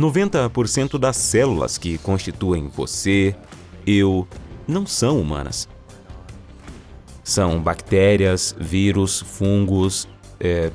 90% das células que constituem você, eu, não são humanas. São bactérias, vírus, fungos,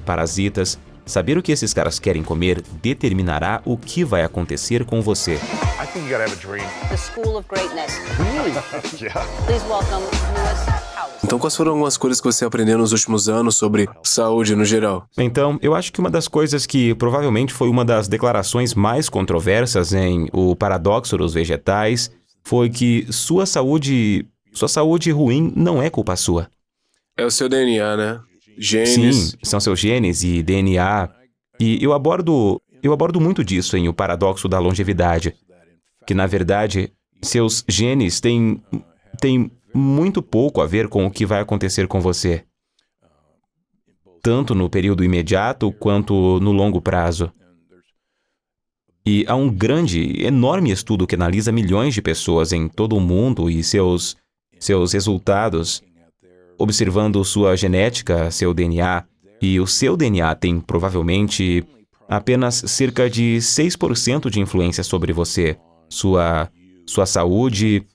parasitas. Saber o que esses caras querem comer determinará o que vai acontecer com você. I think you gotta have a dream. The School of Greatness. Really? Yeah. Please welcome Lewis Howes. Então, quais foram algumas coisas que você aprendeu nos últimos anos sobre saúde no geral? Então, eu acho que uma das coisas que provavelmente foi uma das declarações mais controversas em O Paradoxo dos Vegetais foi que sua saúde ruim não é culpa sua. É o seu DNA, né? Genes. Sim, são seus genes e DNA. E eu abordo muito disso em O Paradoxo da Longevidade. Que, na verdade, seus genes têm muito pouco a ver com o que vai acontecer com você. Tanto no período imediato quanto no longo prazo. E há um enorme estudo que analisa milhões de pessoas em todo o mundo e seus resultados, observando sua genética, seu DNA, e o seu DNA tem provavelmente apenas cerca de 6% de influência sobre você, sua saúde,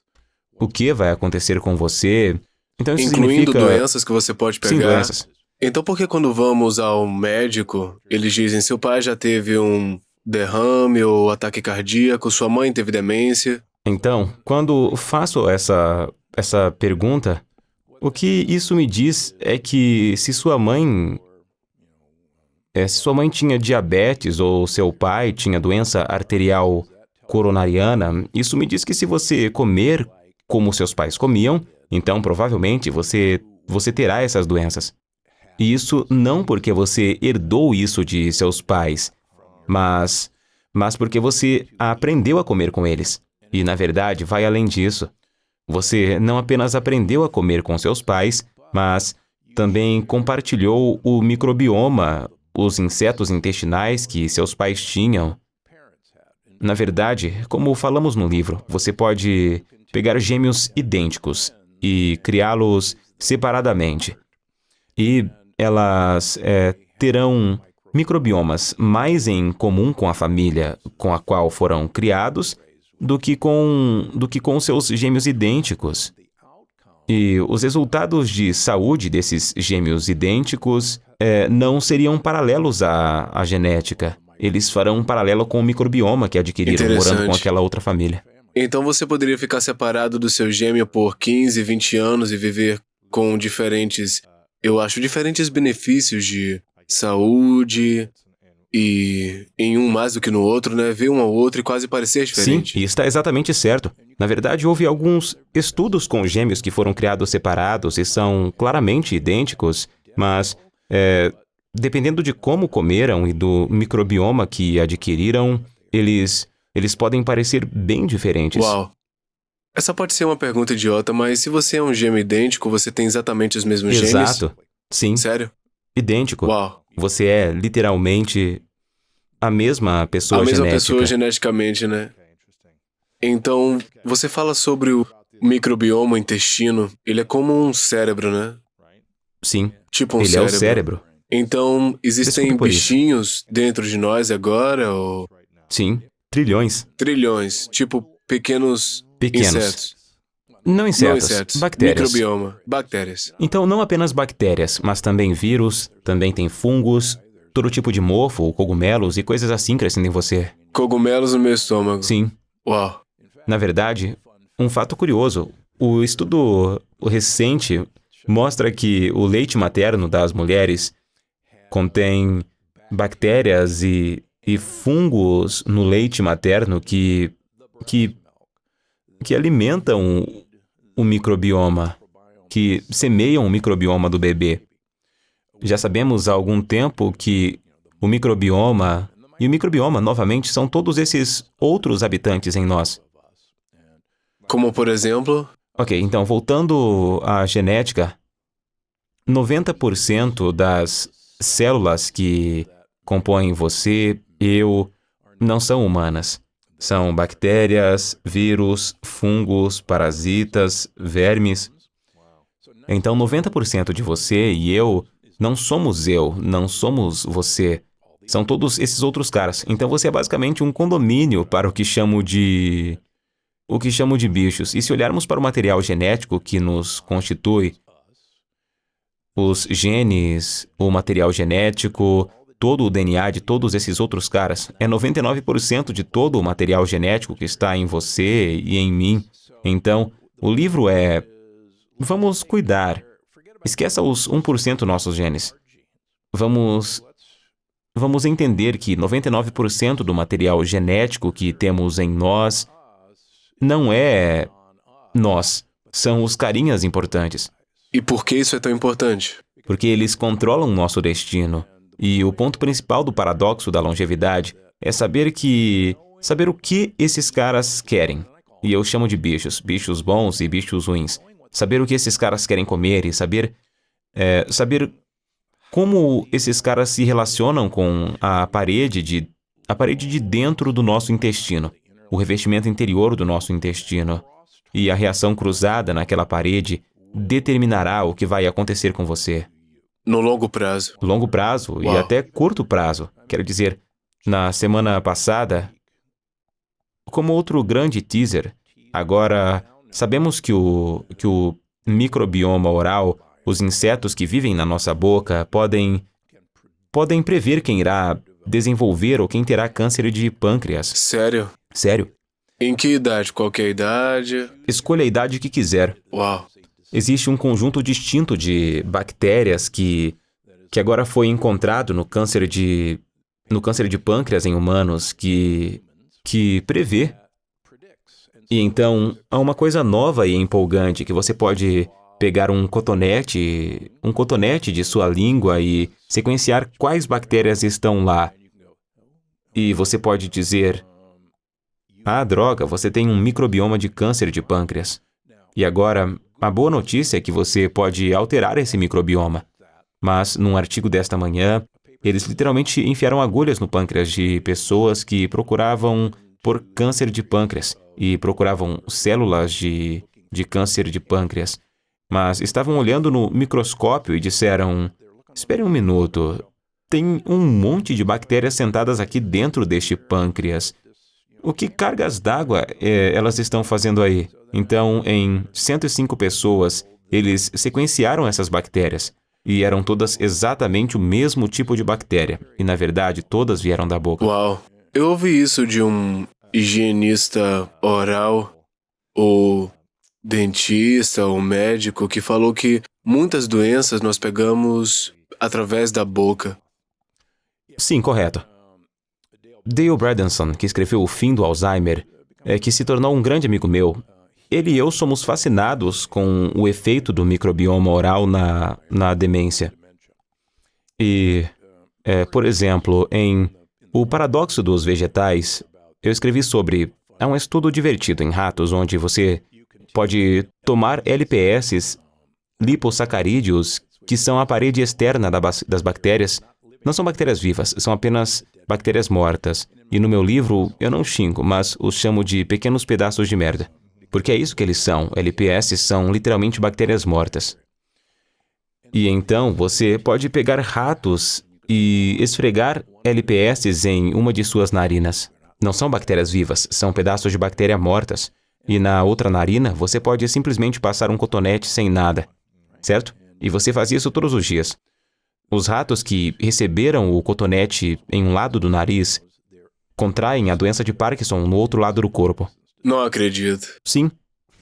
o que vai acontecer com você. Então isso Incluindo significa... doenças que você pode pegar. Sim, doenças. Então, por que quando vamos ao médico, eles dizem seu pai já teve um derrame ou ataque cardíaco, sua mãe teve demência? Então, quando faço essa pergunta, o que isso me diz é que se sua mãe tinha diabetes ou seu pai tinha doença arterial coronariana, isso me diz que se você comer como seus pais comiam, então provavelmente você terá essas doenças. E isso não porque você herdou isso de seus pais, mas porque você aprendeu a comer com eles. E, na verdade, vai além disso. Você não apenas aprendeu a comer com seus pais, mas também compartilhou o microbioma, os insetos intestinais que seus pais tinham. Na verdade, como falamos no livro, você pode pegar gêmeos idênticos e criá-los separadamente. E elas terão microbiomas mais em comum com a família com a qual foram criados do que com seus gêmeos idênticos. E os resultados de saúde desses gêmeos idênticos não seriam paralelos à genética. Eles farão um paralelo com o microbioma que adquiriram morando com aquela outra família. Então você poderia ficar separado do seu gêmeo por 15, 20 anos e viver com diferentes benefícios de saúde e em um mais do que no outro, né? Ver um ao outro e quase parecer diferente. Sim, e está exatamente certo. Na verdade, houve alguns estudos com gêmeos que foram criados separados e são claramente idênticos, mas dependendo de como comeram e do microbioma que adquiriram, eles podem parecer bem diferentes. Uau! Essa pode ser uma pergunta idiota, mas se você é um gêmeo idêntico, você tem exatamente os mesmos genes? Exato. Sim. Sério? Idêntico. Uau! Você é literalmente a mesma pessoa genética. A mesma pessoa geneticamente, né? Então, você fala sobre o microbioma, o intestino. Ele é como um cérebro, né? Sim. Tipo um Ele cérebro. é o cérebro. Então, existem Desculpe por isso. bichinhos dentro de nós agora, ou Sim. Trilhões. trilhões, tipo pequenos insetos. Não insetos. Não insetos. Bactérias. Microbioma. Bactérias. Então, não apenas bactérias, mas também vírus, também tem fungos, todo tipo de mofo, cogumelos e coisas assim crescendo em você. Cogumelos no meu estômago. Sim. Uau. Na verdade, um fato curioso, o estudo recente mostra que o leite materno das mulheres contém bactérias e fungos no leite materno que alimentam o microbioma, que semeiam o microbioma do bebê. Já sabemos há algum tempo que o microbioma novamente, são todos esses outros habitantes em nós. Como, por exemplo? Ok, então, voltando à genética, 90% das células que compõem você, eu, não são humanas. São bactérias, vírus, fungos, parasitas, vermes. Então, 90% de você e eu não somos você. São todos esses outros caras. Então você é basicamente um condomínio para o que chamo de bichos. E se olharmos para o material genético que nos constitui, os genes, o material genético, todo o DNA de todos esses outros caras, é 99% de todo o material genético que está em você e em mim. Então, o livro é: vamos cuidar. Esqueça os 1% nossos genes. Vamos entender que 99% do material genético que temos em nós não é nós. São os carinhas importantes. E por que isso é tão importante? Porque eles controlam nosso destino. E o ponto principal do paradoxo da longevidade é saber o que esses caras querem. E eu chamo de bichos bons e bichos ruins. Saber o que esses caras querem comer e saber como esses caras se relacionam com a parede de dentro do nosso intestino, o revestimento interior do nosso intestino. E a reação cruzada naquela parede determinará o que vai acontecer com você. No longo prazo. Longo prazo e até curto prazo. Quero dizer, na semana passada, como outro grande teaser, agora sabemos que o microbioma oral, os insetos que vivem na nossa boca, podem prever quem irá desenvolver ou quem terá câncer de pâncreas. Sério? Sério. Em que idade? Qualquer idade? Escolha a idade que quiser. Uau. Existe um conjunto distinto de bactérias que agora foi encontrado no câncer de pâncreas em humanos que prevê. E então, há uma coisa nova e empolgante que você pode pegar um cotonete de sua língua e sequenciar quais bactérias estão lá. E você pode dizer: ah, droga, você tem um microbioma de câncer de pâncreas. E agora, a boa notícia é que você pode alterar esse microbioma. Mas, num artigo desta manhã, eles literalmente enfiaram agulhas no pâncreas de pessoas que procuravam por câncer de pâncreas e procuravam células de câncer de pâncreas. Mas estavam olhando no microscópio e disseram: espere um minuto, tem um monte de bactérias sentadas aqui dentro deste pâncreas. O que cargas d'água elas estão fazendo aí? Então, em 105 pessoas, eles sequenciaram essas bactérias. E eram todas exatamente o mesmo tipo de bactéria. E, na verdade, todas vieram da boca. Uau. Eu ouvi isso de um higienista oral, ou dentista, ou médico, que falou que muitas doenças nós pegamos através da boca. Sim, correto. Dale Bredesen, que escreveu O Fim do Alzheimer, que se tornou um grande amigo meu, ele e eu somos fascinados com o efeito do microbioma oral na demência. E, por exemplo, em O Paradoxo dos Vegetais, eu escrevi sobre... Há um estudo divertido em ratos onde você pode tomar LPS, lipossacarídeos, que são a parede externa das bactérias. Não são bactérias vivas, são apenas bactérias mortas. E no meu livro, eu não xingo, mas os chamo de pequenos pedaços de merda. Porque é isso que eles são. LPS são literalmente bactérias mortas. E então, você pode pegar ratos e esfregar LPS em uma de suas narinas. Não são bactérias vivas, são pedaços de bactéria mortas. E na outra narina, você pode simplesmente passar um cotonete sem nada. Certo? E você faz isso todos os dias. Os ratos que receberam o cotonete em um lado do nariz contraem a doença de Parkinson no outro lado do corpo. Não acredito. Sim,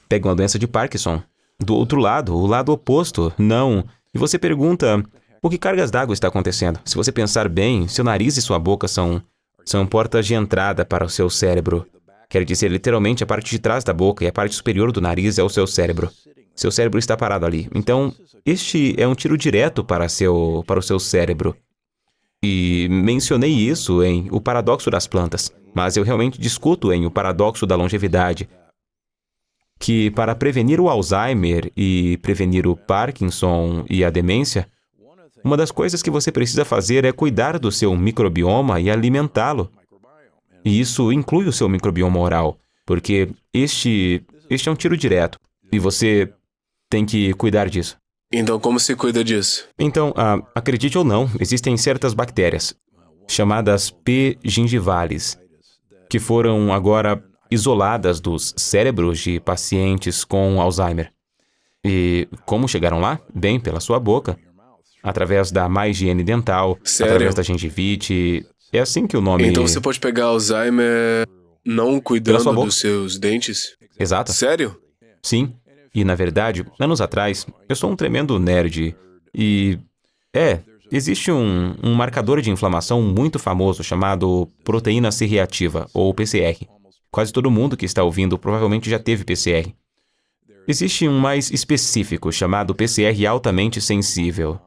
pegam a doença de Parkinson. Do outro lado, o lado oposto, não. E você pergunta, por que cargas d'água está acontecendo? Se você pensar bem, seu nariz e sua boca são portas de entrada para o seu cérebro. Quer dizer, literalmente, a parte de trás da boca e a parte superior do nariz é o seu cérebro. Seu cérebro está parado ali. Então, este é um tiro direto para o seu cérebro. E mencionei isso em O Paradoxo das Plantas, mas eu realmente discuto em O Paradoxo da Longevidade que para prevenir o Alzheimer e prevenir o Parkinson e a demência, uma das coisas que você precisa fazer é cuidar do seu microbioma e alimentá-lo. E isso inclui o seu microbioma oral, porque este é um tiro direto e você tem que cuidar disso. Então, como se cuida disso? Então, acredite ou não, existem certas bactérias. chamadas P. gingivales, que foram agora isoladas dos cérebros de pacientes com Alzheimer. E como chegaram lá? Bem, pela sua boca, através da má higiene dental, Sério? através da gengivite. É assim que o nome... Então você pode pegar Alzheimer não Pela cuidando sua boca. dos seus dentes? Exato. Sério? Sim. E, na verdade, anos atrás, eu sou um tremendo nerd. E... existe um marcador de inflamação muito famoso chamado proteína C reativa, ou PCR. Quase todo mundo que está ouvindo provavelmente já teve PCR. Existe um mais específico, chamado PCR altamente sensível.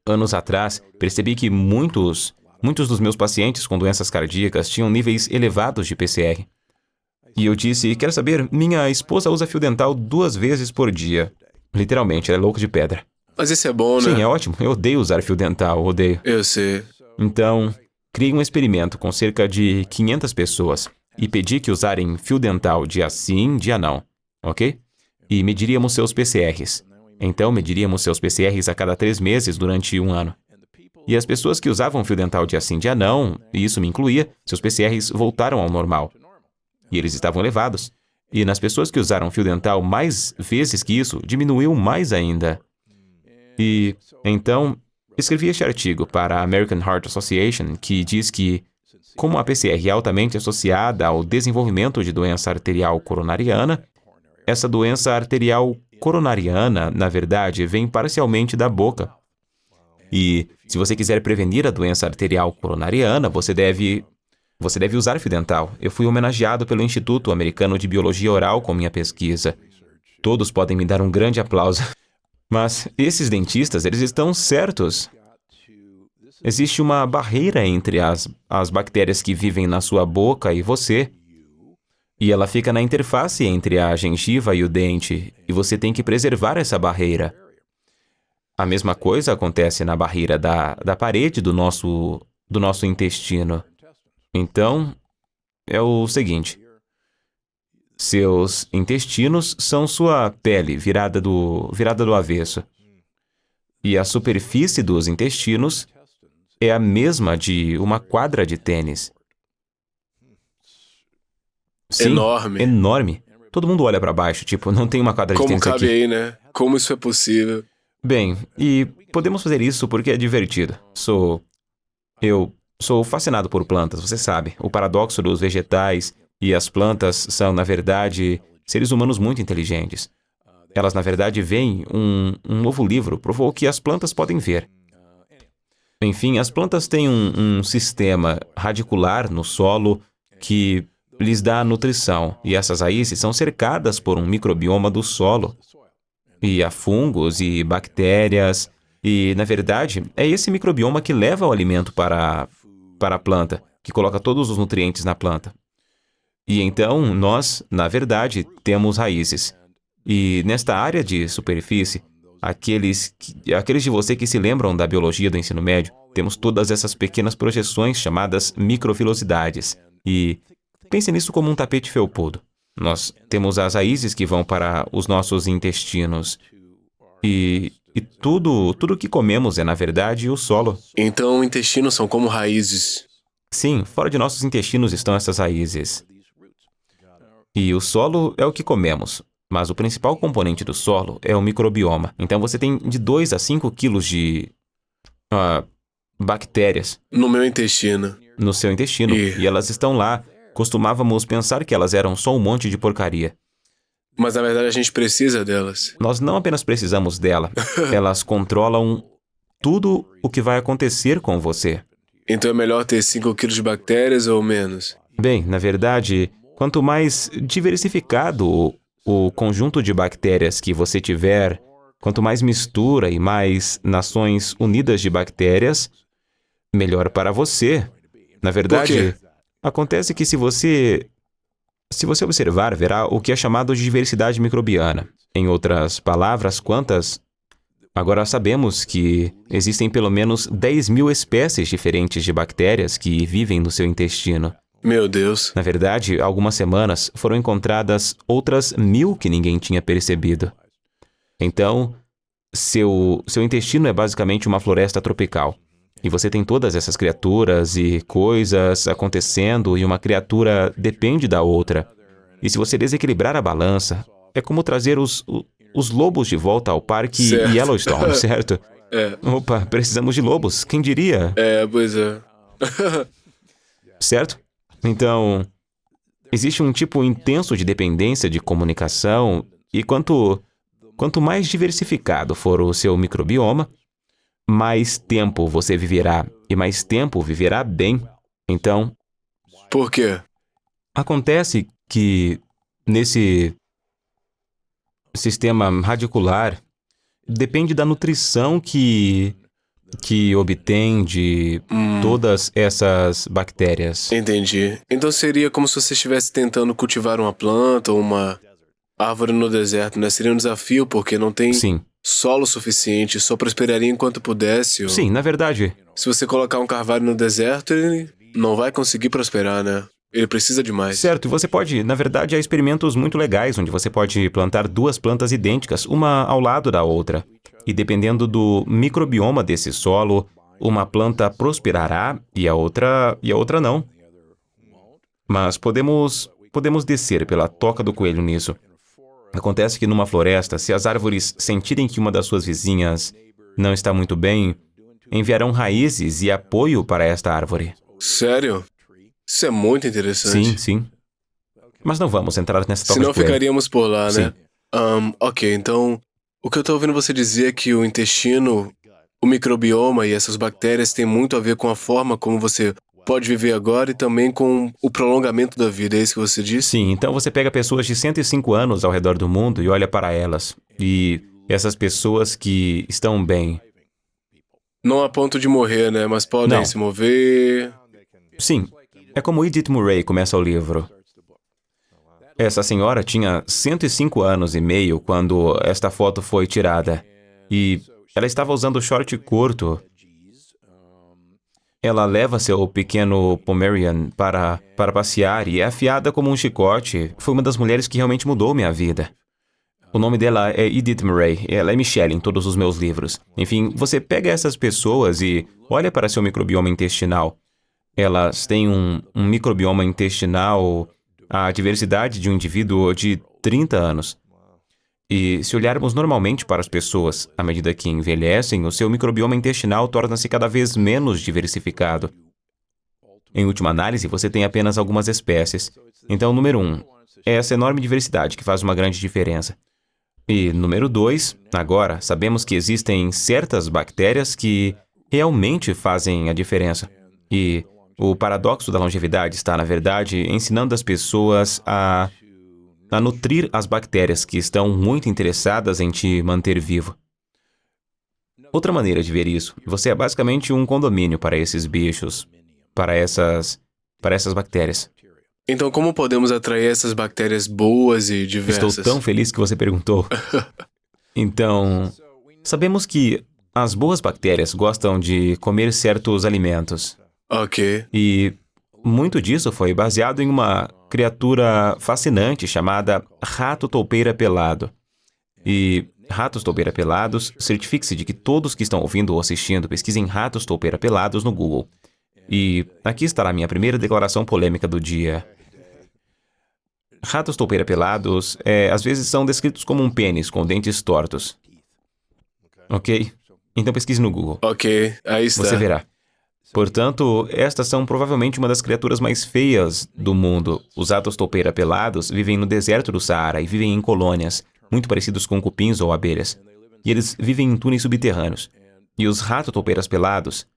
Anos atrás, percebi que muitos dos meus pacientes com doenças cardíacas tinham níveis elevados de PCR. E eu disse, quer saber, minha esposa usa fio dental 2 vezes por dia. Literalmente, ela é louco de pedra. Mas isso é bom, né? Sim, é ótimo. Eu odeio usar fio dental, odeio. Eu sei. Então, criei um experimento com cerca de 500 pessoas e pedi que usarem fio dental dia sim, dia não, ok? E mediríamos seus PCRs. Então, mediríamos seus PCRs a cada 3 meses durante 1 ano. E as pessoas que usavam fio dental dia sim, dia não, e isso me incluía, seus PCRs voltaram ao normal. E eles estavam elevados. E nas pessoas que usaram fio dental mais vezes que isso, diminuiu mais ainda. E, então, escrevi este artigo para a American Heart Association, que diz que, como a PCR é altamente associada ao desenvolvimento de doença arterial coronariana, essa doença arterial coronariana, na verdade, vem parcialmente da boca. E, se você quiser prevenir a doença arterial coronariana, você deve usar fio dental. Eu fui homenageado pelo Instituto Americano de Biologia Oral com minha pesquisa. Todos podem me dar um grande aplauso. Mas esses dentistas, eles estão certos. Existe uma barreira entre as bactérias que vivem na sua boca e você. E ela fica na interface entre a gengiva e o dente. E você tem que preservar essa barreira. A mesma coisa acontece na barreira da parede do nosso intestino. Então, é o seguinte. Seus intestinos são sua pele virada do avesso. E a superfície dos intestinos é a mesma de uma quadra de tênis. Sim, Enorme. enorme. Todo mundo olha para baixo, tipo, não tem uma quadra de Como tênis cabe aqui. aí, né? Como isso é possível? Bem, e podemos fazer isso porque é divertido. Eu sou fascinado por plantas, você sabe. O paradoxo dos vegetais e as plantas são, na verdade, seres humanos muito inteligentes. Elas, na verdade, veem um novo livro, provou que as plantas podem ver. Enfim, as plantas têm um sistema radicular no solo que lhes dá nutrição, e essas raízes são cercadas por um microbioma do solo. E há fungos e bactérias, e, na verdade, é esse microbioma que leva o alimento para a planta, que coloca todos os nutrientes na planta. E então, nós, na verdade, temos raízes. E nesta área de superfície, aqueles de você que se lembram da biologia do ensino médio, temos todas essas pequenas projeções chamadas microvilosidades. E pense nisso como um tapete felpudo. Nós temos as raízes que vão para os nossos intestinos. E tudo que comemos é, na verdade, o solo. Então, intestinos são como raízes. Sim, fora de nossos intestinos estão essas raízes. E o solo é o que comemos. Mas o principal componente do solo é o microbioma. Então você tem de 2 a 5 quilos de bactérias No meu intestino. no seu intestino. E elas estão lá. Costumávamos pensar que elas eram só um monte de porcaria. Mas na verdade a gente precisa delas. Nós não apenas precisamos dela. Elas controlam tudo o que vai acontecer com você. Então é melhor ter 5 quilos de bactérias ou menos? Bem, na verdade, quanto mais diversificado o conjunto de bactérias que você tiver, quanto mais mistura e mais nações unidas de bactérias, melhor para você. Na verdade, acontece que se você observar, verá o que é chamado de diversidade microbiana. Em outras palavras, agora sabemos que existem pelo menos 10.000 espécies diferentes de bactérias que vivem no seu intestino. Meu Deus. Na verdade, há algumas semanas foram encontradas outras 1.000 que ninguém tinha percebido. Então, seu intestino é basicamente uma floresta tropical. E você tem todas essas criaturas e coisas acontecendo, e uma criatura depende da outra. E se você desequilibrar a balança, é como trazer os lobos de volta ao parque Certo. Yellowstone, certo? É, Opa, precisamos de lobos, quem diria? pois é. Certo? Então, existe um tipo intenso de dependência de comunicação, e quanto mais diversificado for o seu microbioma, mais tempo você viverá, e mais tempo viverá bem. Então, Por quê? acontece que nesse sistema radicular depende da nutrição que obtém de todas essas bactérias. Entendi. Então seria como se você estivesse tentando cultivar uma planta ou uma árvore no deserto, né? Seria um desafio porque não tem Sim, solo suficiente, só prosperaria enquanto pudesse. Ou... sim, na verdade. Se você colocar um carvalho no deserto, ele não vai conseguir prosperar, né? Ele precisa de mais. Certo, e você pode, na verdade, há experimentos muito legais onde você pode plantar duas plantas idênticas, uma ao lado da outra. E dependendo do microbioma desse solo, uma planta prosperará e a outra não. Mas podemos descer pela toca do coelho nisso. Acontece que numa floresta, se as árvores sentirem que uma das suas vizinhas não está muito bem, enviarão raízes e apoio para esta árvore. Sério? Isso é muito interessante. Sim, sim. Mas não vamos entrar nessa toca Senão de coelho. ficaríamos por lá, né? Sim. Ok, então o que eu tô ouvindo você dizer é que o intestino, o microbioma e essas bactérias têm muito a ver com a forma como você pode viver agora e também com o prolongamento da vida, é isso que você disse? Sim, então você pega pessoas de 105 anos ao redor do mundo e olha para elas. E essas pessoas que estão bem. Não a ponto de morrer, né? Mas podem Não. se mover. Sim, é como Edith Murray começa o livro. Essa senhora tinha 105 anos e meio quando esta foto foi tirada. E ela estava usando short curto. Ela leva seu pequeno Pomerian para passear e é afiada como um chicote. Foi uma das mulheres que realmente mudou minha vida. O nome dela é Edith Murray. Ela é Michelle em todos os meus livros. Enfim, você pega essas pessoas e olha para seu microbioma intestinal. Elas têm um microbioma intestinal, a diversidade de um indivíduo de 30 anos. E se olharmos normalmente para as pessoas, à medida que envelhecem, o seu microbioma intestinal torna-se cada vez menos diversificado. Em última análise, você tem apenas algumas espécies. Então, número 1, é essa enorme diversidade que faz uma grande diferença. E número 2, agora, sabemos que existem certas bactérias que realmente fazem a diferença. E o paradoxo da longevidade está, na verdade, ensinando as pessoas a nutrir as bactérias que estão muito interessadas em te manter vivo. Outra maneira de ver isso, você é basicamente um condomínio para esses bichos, para essas bactérias. Então, como podemos atrair essas bactérias boas e diversas? Estou tão feliz que você perguntou. Então, sabemos que as boas bactérias gostam de comer certos alimentos. Ok. E muito disso foi baseado em uma criatura fascinante chamada rato toupeira pelado. E ratos toupeira pelados, certifique-se de que todos que estão ouvindo ou assistindo pesquisem ratos toupeira pelados no Google. E aqui estará a minha primeira declaração polêmica do dia. Ratos toupeira pelados, às vezes são descritos como um pênis com dentes tortos. Ok? Então pesquise no Google. Ok, aí está. Você verá. Portanto, estas são provavelmente uma das criaturas mais feias do mundo. Os ratos toupeira pelados vivem no deserto do Saara e vivem em colônias, muito parecidos com cupins ou abelhas. E eles vivem em túneis subterrâneos. E os ratos toupeiras pelados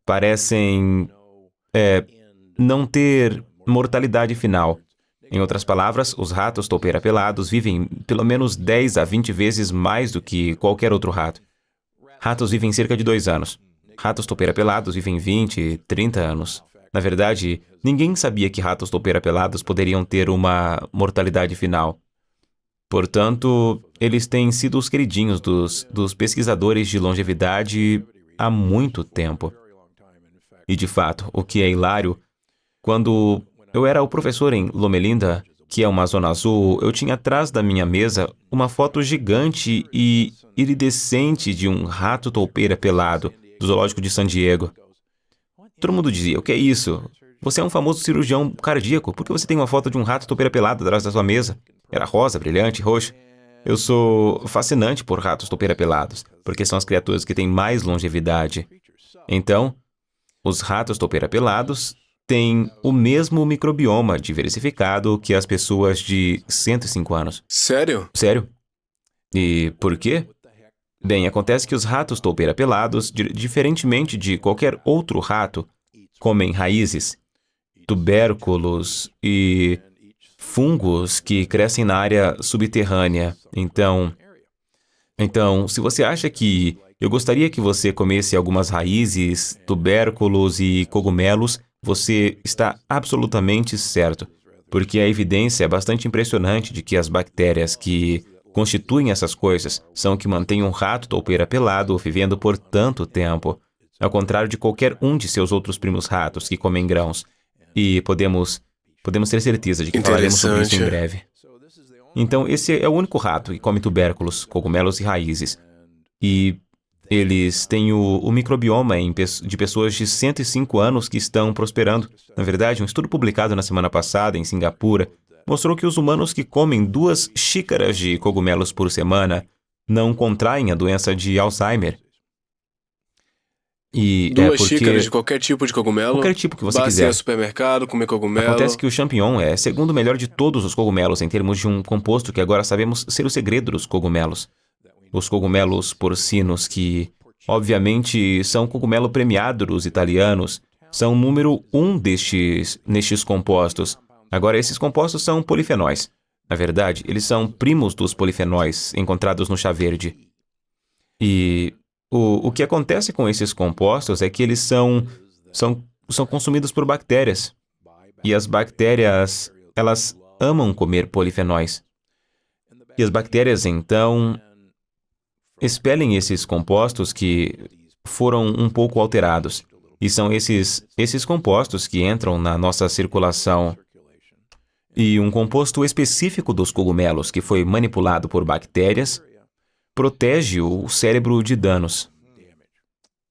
parecem não ter mortalidade final. Em outras palavras, os ratos toupeira pelados vivem pelo menos 10 a 20 vezes mais do que qualquer outro rato. Ratos vivem cerca de 2 anos. Ratos toupeira pelados vivem 20, 30 anos. Na verdade, ninguém sabia que ratos toupeira pelados poderiam ter uma mortalidade final. Portanto, eles têm sido os queridinhos dos pesquisadores de longevidade há muito tempo. E, de fato, o que é hilário, quando eu era o professor em Loma Linda, que é uma zona azul, eu tinha atrás da minha mesa uma foto gigante e iridescente de um rato toupeira pelado, do zoológico de San Diego. Todo mundo dizia, o que é isso? Você é um famoso cirurgião cardíaco, por que você tem uma foto de um rato topeira pelado atrás da sua mesa? Era rosa, brilhante, roxo. Eu sou fascinante por ratos topeira pelados, porque são as criaturas que têm mais longevidade. Então, os ratos topeira pelados têm o mesmo microbioma diversificado que as pessoas de 105 anos. Sério? Sério? E por quê? Bem, acontece que os ratos toupeira pelados, diferentemente de qualquer outro rato, comem raízes, tubérculos e fungos que crescem na área subterrânea. Então, se você acha que eu gostaria que você comesse algumas raízes, tubérculos e cogumelos, você está absolutamente certo, porque a evidência é bastante impressionante de que as bactérias que constituem essas coisas são que mantêm um rato toupeira pelado vivendo por tanto tempo, ao contrário de qualquer um de seus outros primos ratos que comem grãos. E podemos ter certeza de que falaremos sobre isso em breve. Então, esse é o único rato que come tubérculos, cogumelos e raízes. E eles têm o microbioma de pessoas de 105 anos que estão prosperando. Na verdade, um estudo publicado na semana passada em Singapura mostrou que os humanos que comem 2 xícaras de cogumelos por semana não contraem a doença de Alzheimer. E 2 xícaras de qualquer tipo de cogumelo? Qualquer tipo que você Basta ir quiser. ao supermercado, comer cogumelo. Acontece que o champignon é segundo melhor de todos os cogumelos em termos de um composto que agora sabemos ser o segredo dos cogumelos. Os cogumelos porcinos, que obviamente são cogumelo premiado dos italianos, são o número 1 nestes compostos. Agora, esses compostos são polifenóis. Na verdade, eles são primos dos polifenóis encontrados no chá verde. E o que acontece com esses compostos é que eles são consumidos por bactérias. E as bactérias, elas amam comer polifenóis. E as bactérias, então, expelem esses compostos que foram um pouco alterados. E são esses compostos que entram na nossa circulação. E um composto específico dos cogumelos, que foi manipulado por bactérias, protege o cérebro de danos.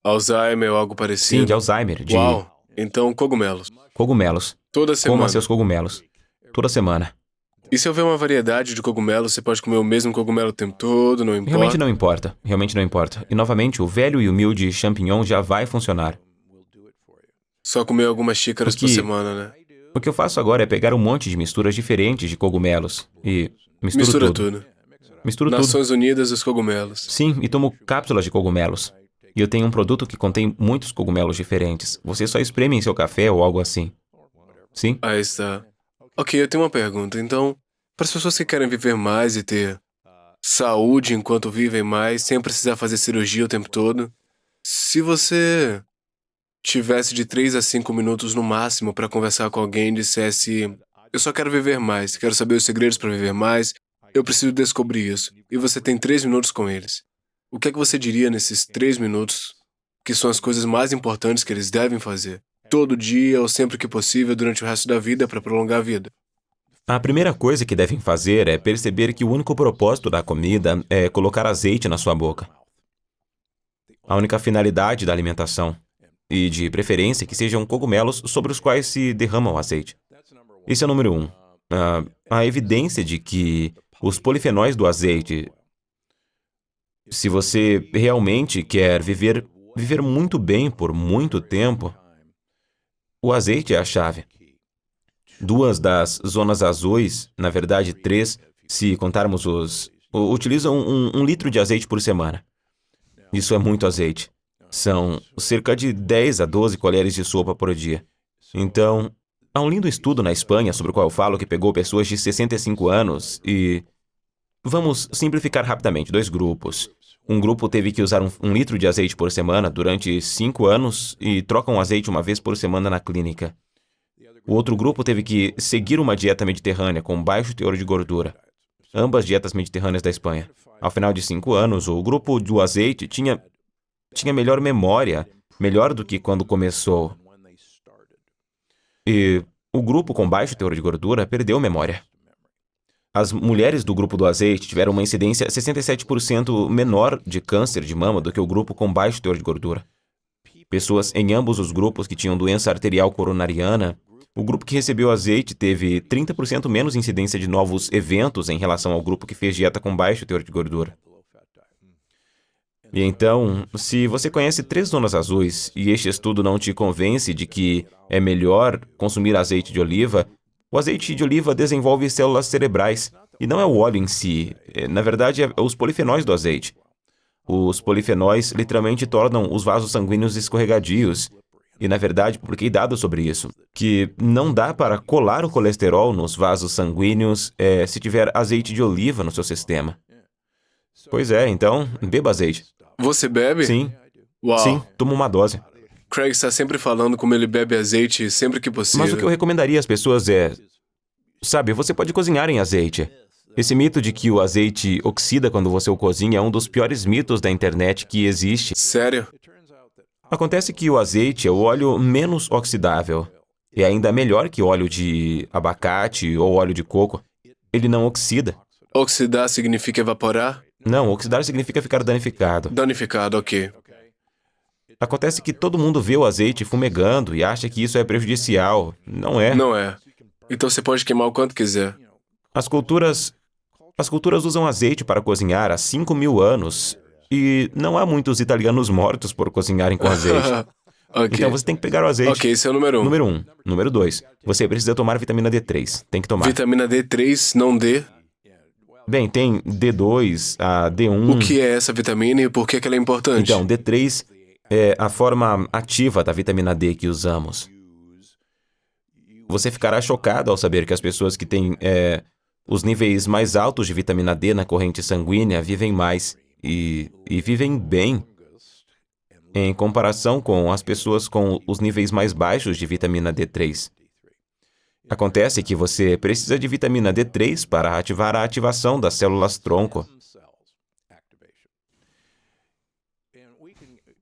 Alzheimer ou algo parecido? Sim, de Alzheimer. Uau! Então, cogumelos. Cogumelos. Toda semana? Coma seus cogumelos. Toda semana. E se houver uma variedade de cogumelos, você pode comer o mesmo cogumelo o tempo todo, não importa? Realmente não importa. Realmente não importa. E, novamente, o velho e humilde champignon já vai funcionar. Só comer algumas xícaras por semana, né? O que eu faço agora é pegar um monte de misturas diferentes de cogumelos e Mistura tudo. Misturo tudo. Nações Unidas dos cogumelos. Sim, e tomo cápsulas de cogumelos. E eu tenho um produto que contém muitos cogumelos diferentes. Você só espreme em seu café ou algo assim. Sim? Aí está. Ok, eu tenho uma pergunta. Então, para as pessoas que querem viver mais e ter saúde enquanto vivem mais, sem precisar fazer cirurgia o tempo todo, se você tivesse de 3 a 5 minutos no máximo para conversar com alguém e dissesse: eu só quero viver mais, quero saber os segredos para viver mais, eu preciso descobrir isso, e você tem 3 minutos com eles, o que é que você diria nesses 3 minutos que são as coisas mais importantes que eles devem fazer, todo dia ou sempre que possível durante o resto da vida para prolongar a vida? A primeira coisa que devem fazer é perceber que o único propósito da comida é colocar azeite na sua boca. A única finalidade da alimentação. E, de preferência, que sejam cogumelos sobre os quais se derrama o azeite. Esse é o número 1. A evidência de que os polifenóis do azeite, se você realmente quer viver muito bem por muito tempo, o azeite é a chave. 2 das zonas azuis, na verdade 3, se contarmos utilizam 1 litro de azeite por semana. Isso é muito azeite. São cerca de 10 a 12 colheres de sopa por dia. Então, há um lindo estudo na Espanha sobre o qual eu falo que pegou pessoas de 65 anos e... Vamos simplificar rapidamente, 2 grupos. Um grupo teve que usar 1 litro de azeite por semana durante 5 anos e trocam o azeite uma vez por semana na clínica. O outro grupo teve que seguir uma dieta mediterrânea com baixo teor de gordura. Ambas dietas mediterrâneas da Espanha. Ao final de 5 anos, o grupo do azeite tinha melhor memória, melhor do que quando começou. E o grupo com baixo teor de gordura perdeu memória. As mulheres do grupo do azeite tiveram uma incidência 67% menor de câncer de mama do que o grupo com baixo teor de gordura. pessoas em ambos os grupos que tinham doença arterial coronariana, o grupo que recebeu azeite teve 30% menos incidência de novos eventos em relação ao grupo que fez dieta com baixo teor de gordura. E então, se você conhece 3 zonas azuis e este estudo não te convence de que é melhor consumir azeite de oliva, o azeite de oliva desenvolve células cerebrais. E não é o óleo em si, na verdade é os polifenóis do azeite. Os polifenóis literalmente tornam os vasos sanguíneos escorregadios. E na verdade, publiquei dados sobre isso, que não dá para colar o colesterol nos vasos sanguíneos se tiver azeite de oliva no seu sistema. Pois é, então, beba azeite. Você bebe? Sim, Uau. sim, toma uma dose. Craig está sempre falando como ele bebe azeite sempre que possível. Mas o que eu recomendaria às pessoas é... Sabe, você pode cozinhar em azeite. Esse mito de que o azeite oxida quando você o cozinha é um dos piores mitos da internet que existe. Sério? Acontece que o azeite é o óleo menos oxidável. É ainda melhor que óleo de abacate ou óleo de coco. Ele não oxida. Oxidar significa evaporar? Não, oxidar significa ficar danificado. Danificado, ok. Acontece que todo mundo vê o azeite fumegando e acha que isso é prejudicial. Não é. Não é. Então você pode queimar o quanto quiser. As culturas usam azeite para cozinhar há 5.000 anos. E não há muitos italianos mortos por cozinharem com azeite. Ok. Então você tem que pegar o azeite. Ok, esse é o número 1. Número 1. Número 2. Você precisa tomar vitamina D3. Tem que tomar. Vitamina D3, não D. Bem, tem D2, a D1. O que é essa vitamina e por que ela é importante? Então, D3 é a forma ativa da vitamina D que usamos. Você ficará chocado ao saber que as pessoas que têm os níveis mais altos de vitamina D na corrente sanguínea vivem mais e vivem bem em comparação com as pessoas com os níveis mais baixos de vitamina D3. Acontece que você precisa de vitamina D3 para ativar a ativação das células tronco.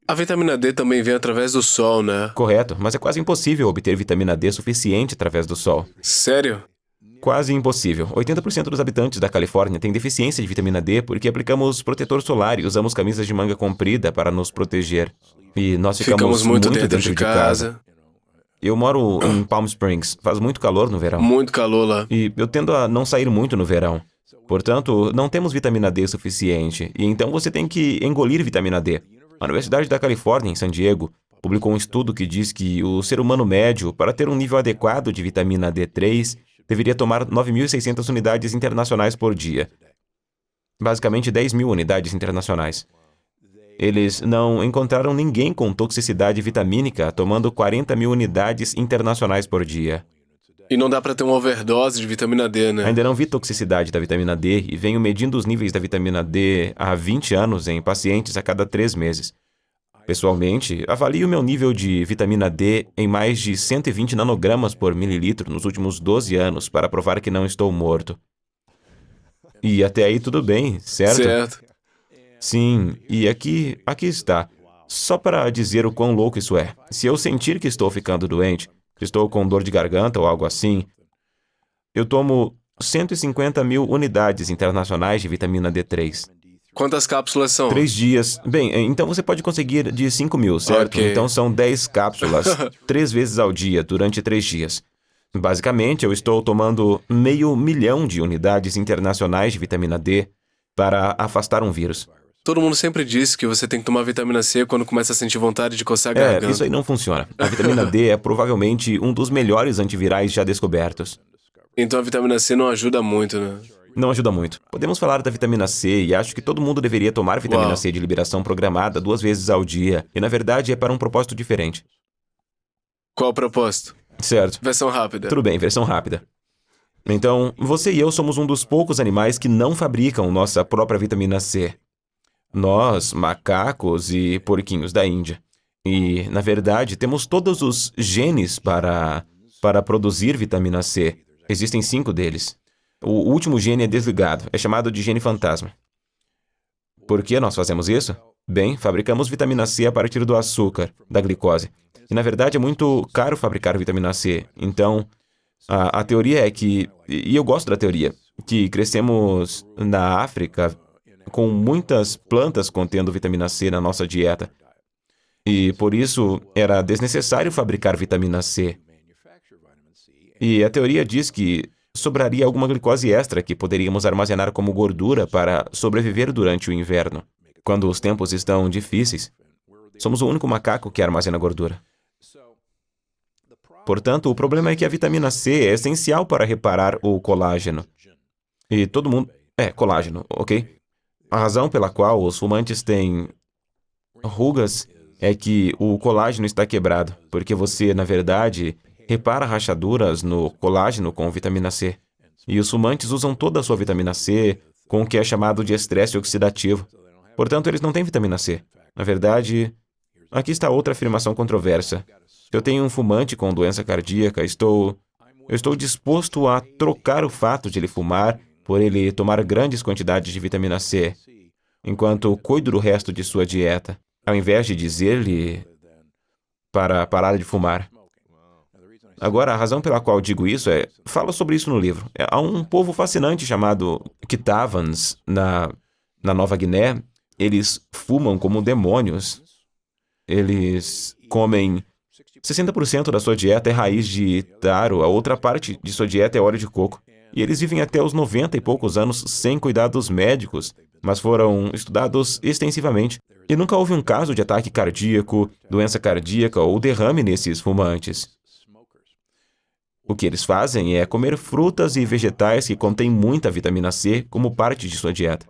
A vitamina D também vem através do sol, né? Correto, mas é quase impossível obter vitamina D suficiente através do sol. Sério? Quase impossível. 80% dos habitantes da Califórnia têm deficiência de vitamina D porque aplicamos protetor solar e usamos camisas de manga comprida para nos proteger. E nós ficamos muito dentro de casa. Eu moro em Palm Springs. Faz muito calor no verão. Muito calor lá. E eu tendo a não sair muito no verão. Portanto, não temos vitamina D suficiente. E então você tem que engolir vitamina D. A Universidade da Califórnia, em San Diego, publicou um estudo que diz que o ser humano médio, para ter um nível adequado de vitamina D3, deveria tomar 9.600 unidades internacionais por dia. Basicamente 10.000 unidades internacionais. Eles não encontraram ninguém com toxicidade vitamínica tomando 40.000 unidades internacionais por dia. E não dá pra ter uma overdose de vitamina D, né? Ainda não vi toxicidade da vitamina D e venho medindo os níveis da vitamina D há 20 anos em pacientes a cada 3 meses. Pessoalmente, avalio meu nível de vitamina D em mais de 120 nanogramas por mililitro nos últimos 12 anos para provar que não estou morto. E até aí tudo bem, certo? Certo. Sim, e aqui está. Só para dizer o quão louco isso é. Se eu sentir que estou ficando doente, que estou com dor de garganta ou algo assim, eu tomo 150.000 unidades internacionais de vitamina D3. Quantas cápsulas são? 3 dias. Bem, então você pode conseguir de 5.000, certo? Ok. Então são 10 cápsulas, 3 vezes ao dia, durante 3 dias. Basicamente, eu estou tomando 500.000 de unidades internacionais de vitamina D para afastar um vírus. Todo mundo sempre diz que você tem que tomar vitamina C quando começa a sentir vontade de coçar a garganta. Isso aí não funciona. A vitamina D é provavelmente um dos melhores antivirais já descobertos. Então a vitamina C não ajuda muito, né? Não ajuda muito. Podemos falar da vitamina C e acho que todo mundo deveria tomar vitamina Uau. C de liberação programada 2 vezes ao dia. E na verdade é para um propósito diferente. Qual o propósito? Certo. Versão rápida. Tudo bem, versão rápida. Então, você e eu somos um dos poucos animais que não fabricam nossa própria vitamina C. Nós, macacos e porquinhos da Índia. E, na verdade, temos todos os genes para produzir vitamina C. Existem 5 deles. O último gene é desligado, é chamado de gene fantasma. Por que nós fazemos isso? Bem, fabricamos vitamina C a partir do açúcar, da glicose. E, na verdade, é muito caro fabricar vitamina C. Então, a teoria é que, e eu gosto da teoria, que crescemos na África com muitas plantas contendo vitamina C na nossa dieta. E por isso era desnecessário fabricar vitamina C. E a teoria diz que sobraria alguma glicose extra que poderíamos armazenar como gordura para sobreviver durante o inverno. Quando os tempos estão difíceis, somos o único macaco que armazena gordura. Portanto, o problema é que a vitamina C é essencial para reparar o colágeno. E todo mundo... colágeno, ok? A razão pela qual os fumantes têm rugas é que o colágeno está quebrado, porque você, na verdade, repara rachaduras no colágeno com vitamina C. E os fumantes usam toda a sua vitamina C com o que é chamado de estresse oxidativo. Portanto, eles não têm vitamina C. Na verdade, aqui está outra afirmação controversa. Se eu tenho um fumante com doença cardíaca, eu estou disposto a trocar o fato de ele fumar por ele tomar grandes quantidades de vitamina C, enquanto cuido do resto de sua dieta, ao invés de dizer-lhe para parar de fumar. Agora, a razão pela qual digo isso fala sobre isso no livro. Há um povo fascinante chamado Kitavans, na Nova Guiné. Eles fumam como demônios. Eles comem 60% da sua dieta é raiz de taro, a outra parte de sua dieta é óleo de coco. E eles vivem até os 90 e poucos anos sem cuidados médicos, mas foram estudados extensivamente. E nunca houve um caso de ataque cardíaco, doença cardíaca ou derrame nesses fumantes. O que eles fazem é comer frutas e vegetais que contêm muita vitamina C como parte de sua dieta.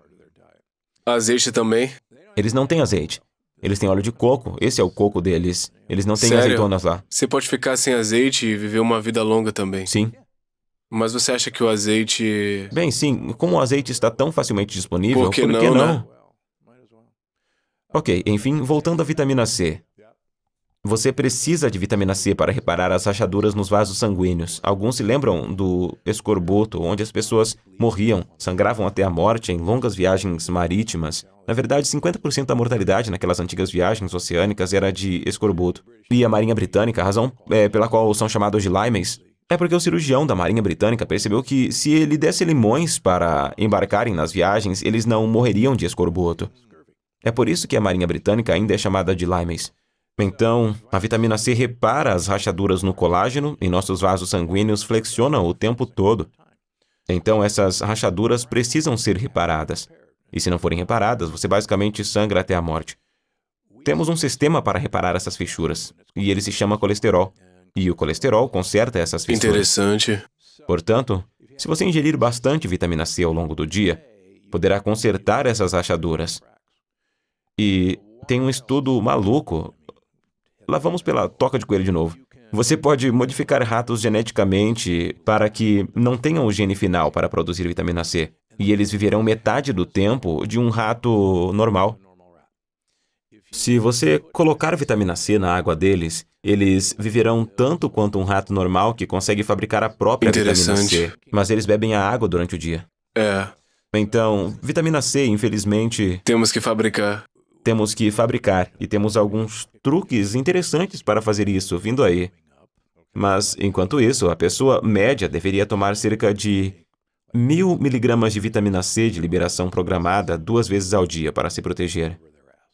Azeite também? Eles não têm azeite. Eles têm óleo de coco. Esse é o coco deles. Eles não têm Sério? azeitonas lá. Você pode ficar sem azeite e viver uma vida longa também. Sim. Mas você acha que o azeite... Bem, sim. Como o azeite está tão facilmente disponível, Por que não? né? Ok, enfim, voltando à vitamina C. Você precisa de vitamina C para reparar as rachaduras nos vasos sanguíneos. Alguns se lembram do escorbuto, onde as pessoas morriam, sangravam até a morte em longas viagens marítimas. Na verdade, 50% da mortalidade naquelas antigas viagens oceânicas era de escorbuto. E a Marinha Britânica, a razão pela qual são chamados de limeys, é porque o cirurgião da Marinha Britânica percebeu que se ele desse limões para embarcarem nas viagens, eles não morreriam de escorbuto. É por isso que a Marinha Britânica ainda é chamada de limeys. Então, a vitamina C repara as rachaduras no colágeno e nossos vasos sanguíneos flexionam o tempo todo. Então, essas rachaduras precisam ser reparadas. E se não forem reparadas, você basicamente sangra até a morte. Temos um sistema para reparar essas fissuras, e ele se chama colesterol. E o colesterol conserta essas fissuras. Interessante. Portanto, se você ingerir bastante vitamina C ao longo do dia, poderá consertar essas rachaduras. E tem um estudo maluco. Lá vamos pela toca de coelho de novo. Você pode modificar ratos geneticamente para que não tenham o gene final para produzir vitamina C. E eles viverão metade do tempo de um rato normal. Se você colocar vitamina C na água deles, eles viverão tanto quanto um rato normal que consegue fabricar a própria vitamina C. Mas eles bebem a água durante o dia. Então, vitamina C, infelizmente... Temos que fabricar. E temos alguns truques interessantes para fazer isso vindo aí. Mas, enquanto isso, a pessoa média deveria tomar cerca de 1.000 miligramas de vitamina C de liberação programada 2 vezes ao dia para se proteger.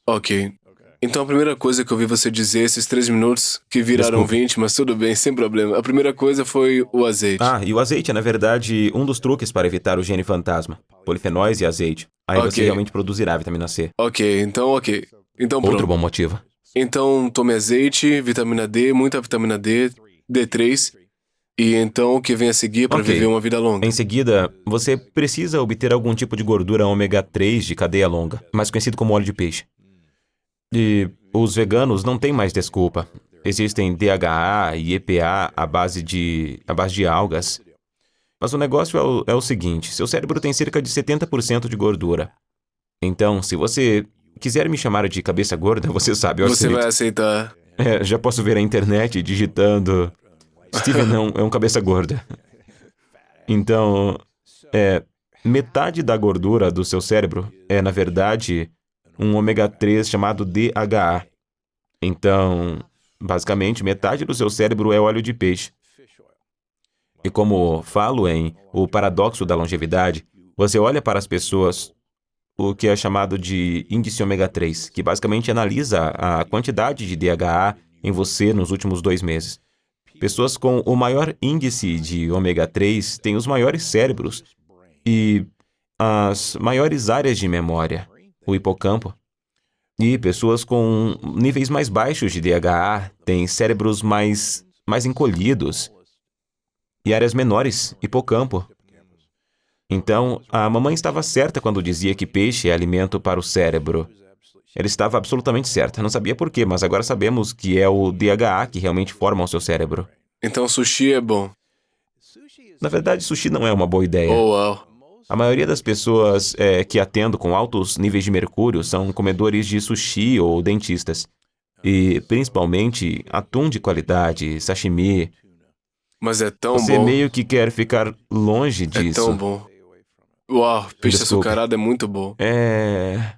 Ok. Então a primeira coisa que eu ouvi você dizer esses 3 minutos, que viraram Desculpa. 20, mas tudo bem, sem problema. A primeira coisa foi o azeite. E o azeite é, na verdade, um dos truques para evitar o gene fantasma. Polifenóis e azeite. Aí você Ok. realmente produzirá vitamina C. Ok. Então pronto. Outro bom motivo. Então tome azeite, vitamina D, muita vitamina D, D3. E então o que vem a seguir para Ok. viver uma vida longa? Em seguida, você precisa obter algum tipo de gordura ômega 3 de cadeia longa, mais conhecido como óleo de peixe. E os veganos não têm mais desculpa. Existem DHA e EPA à base de algas. Mas o negócio é o seguinte, seu cérebro tem cerca de 70% de gordura. Então, se você quiser me chamar de cabeça gorda, você sabe, eu Você aceito. vai aceitar. Já posso ver a internet digitando Steven é um cabeça gorda. Então, metade da gordura do seu cérebro é, na verdade, um ômega 3 chamado DHA. Então, basicamente, metade do seu cérebro é óleo de peixe. E como falo em O Paradoxo da Longevidade, você olha para as pessoas o que é chamado de índice ômega 3, que basicamente analisa a quantidade de DHA em você nos últimos 2 meses. Pessoas com o maior índice de ômega 3 têm os maiores cérebros e as maiores áreas de memória, o hipocampo. E pessoas com níveis mais baixos de DHA têm cérebros mais encolhidos e áreas menores, hipocampo. Então, a mamãe estava certa quando dizia que peixe é alimento para o cérebro. Ela estava absolutamente certa. Não sabia por quê, mas agora sabemos que é o DHA que realmente forma o seu cérebro. Então sushi é bom. Na verdade, sushi não é uma boa ideia. Oh, uau. A maioria das pessoas que atendo com altos níveis de mercúrio são comedores de sushi ou dentistas. E, principalmente, atum de qualidade, sashimi. Mas é tão Você bom. meio que quer ficar longe É disso. tão bom. Uau, peixe Desculpe. açucarado é muito bom. É...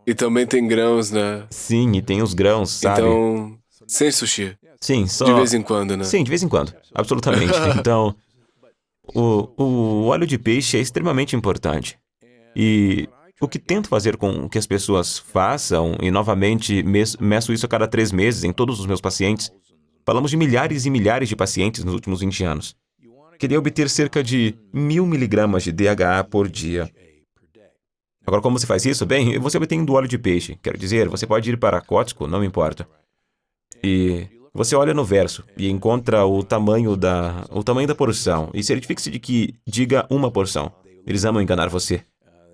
E também tem grãos, né? Sim, e tem os grãos, sabe? Então, sem sushi. Sim, só... De vez em quando, né? Sim, de vez em quando. Absolutamente. Então, o óleo de peixe é extremamente importante. E o que tento fazer com que as pessoas façam, e novamente meço isso a cada 3 meses em todos os meus pacientes, falamos de milhares e milhares de pacientes nos últimos 20 anos. Queria obter cerca de 1.000 miligramas de DHA por dia. Agora, como você faz isso? Bem, você obtém do óleo de peixe. Quero dizer, você pode ir para Costco, não me importa. E você olha no verso e encontra o tamanho da porção. E certifique-se de que diga uma porção. Eles amam enganar você.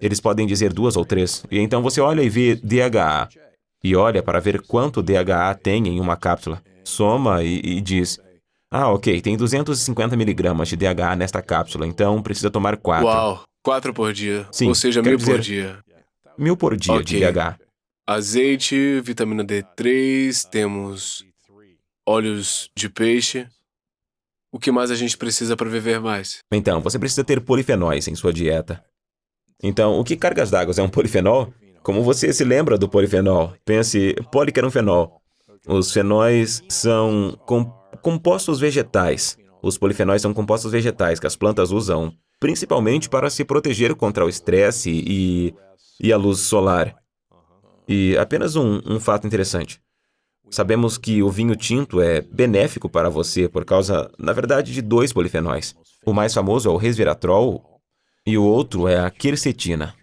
Eles podem dizer 2 ou 3. E então você olha e vê DHA. E olha para ver quanto DHA tem em uma cápsula. Soma e diz... Ah, ok, tem 250 miligramas de DHA nesta cápsula, então precisa tomar 4. Uau, 4 por dia. Sim, Ou seja, quero 1.000 por dizer- dia. 1.000 por dia Ok. de DHA. Azeite, vitamina D3, temos óleos de peixe. O que mais a gente precisa para viver mais? Então, você precisa ter polifenóis em sua dieta. Então, o que cargas d'água é um polifenol? Como você se lembra do polifenol? Pense, poliqueranfenol. Os fenóis são compostos vegetais. Os polifenóis são compostos vegetais que as plantas usam principalmente para se proteger contra o estresse e a luz solar. E apenas um fato interessante. Sabemos que o vinho tinto é benéfico para você por causa, na verdade, de 2 polifenóis. O mais famoso é o resveratrol e o outro é a quercetina.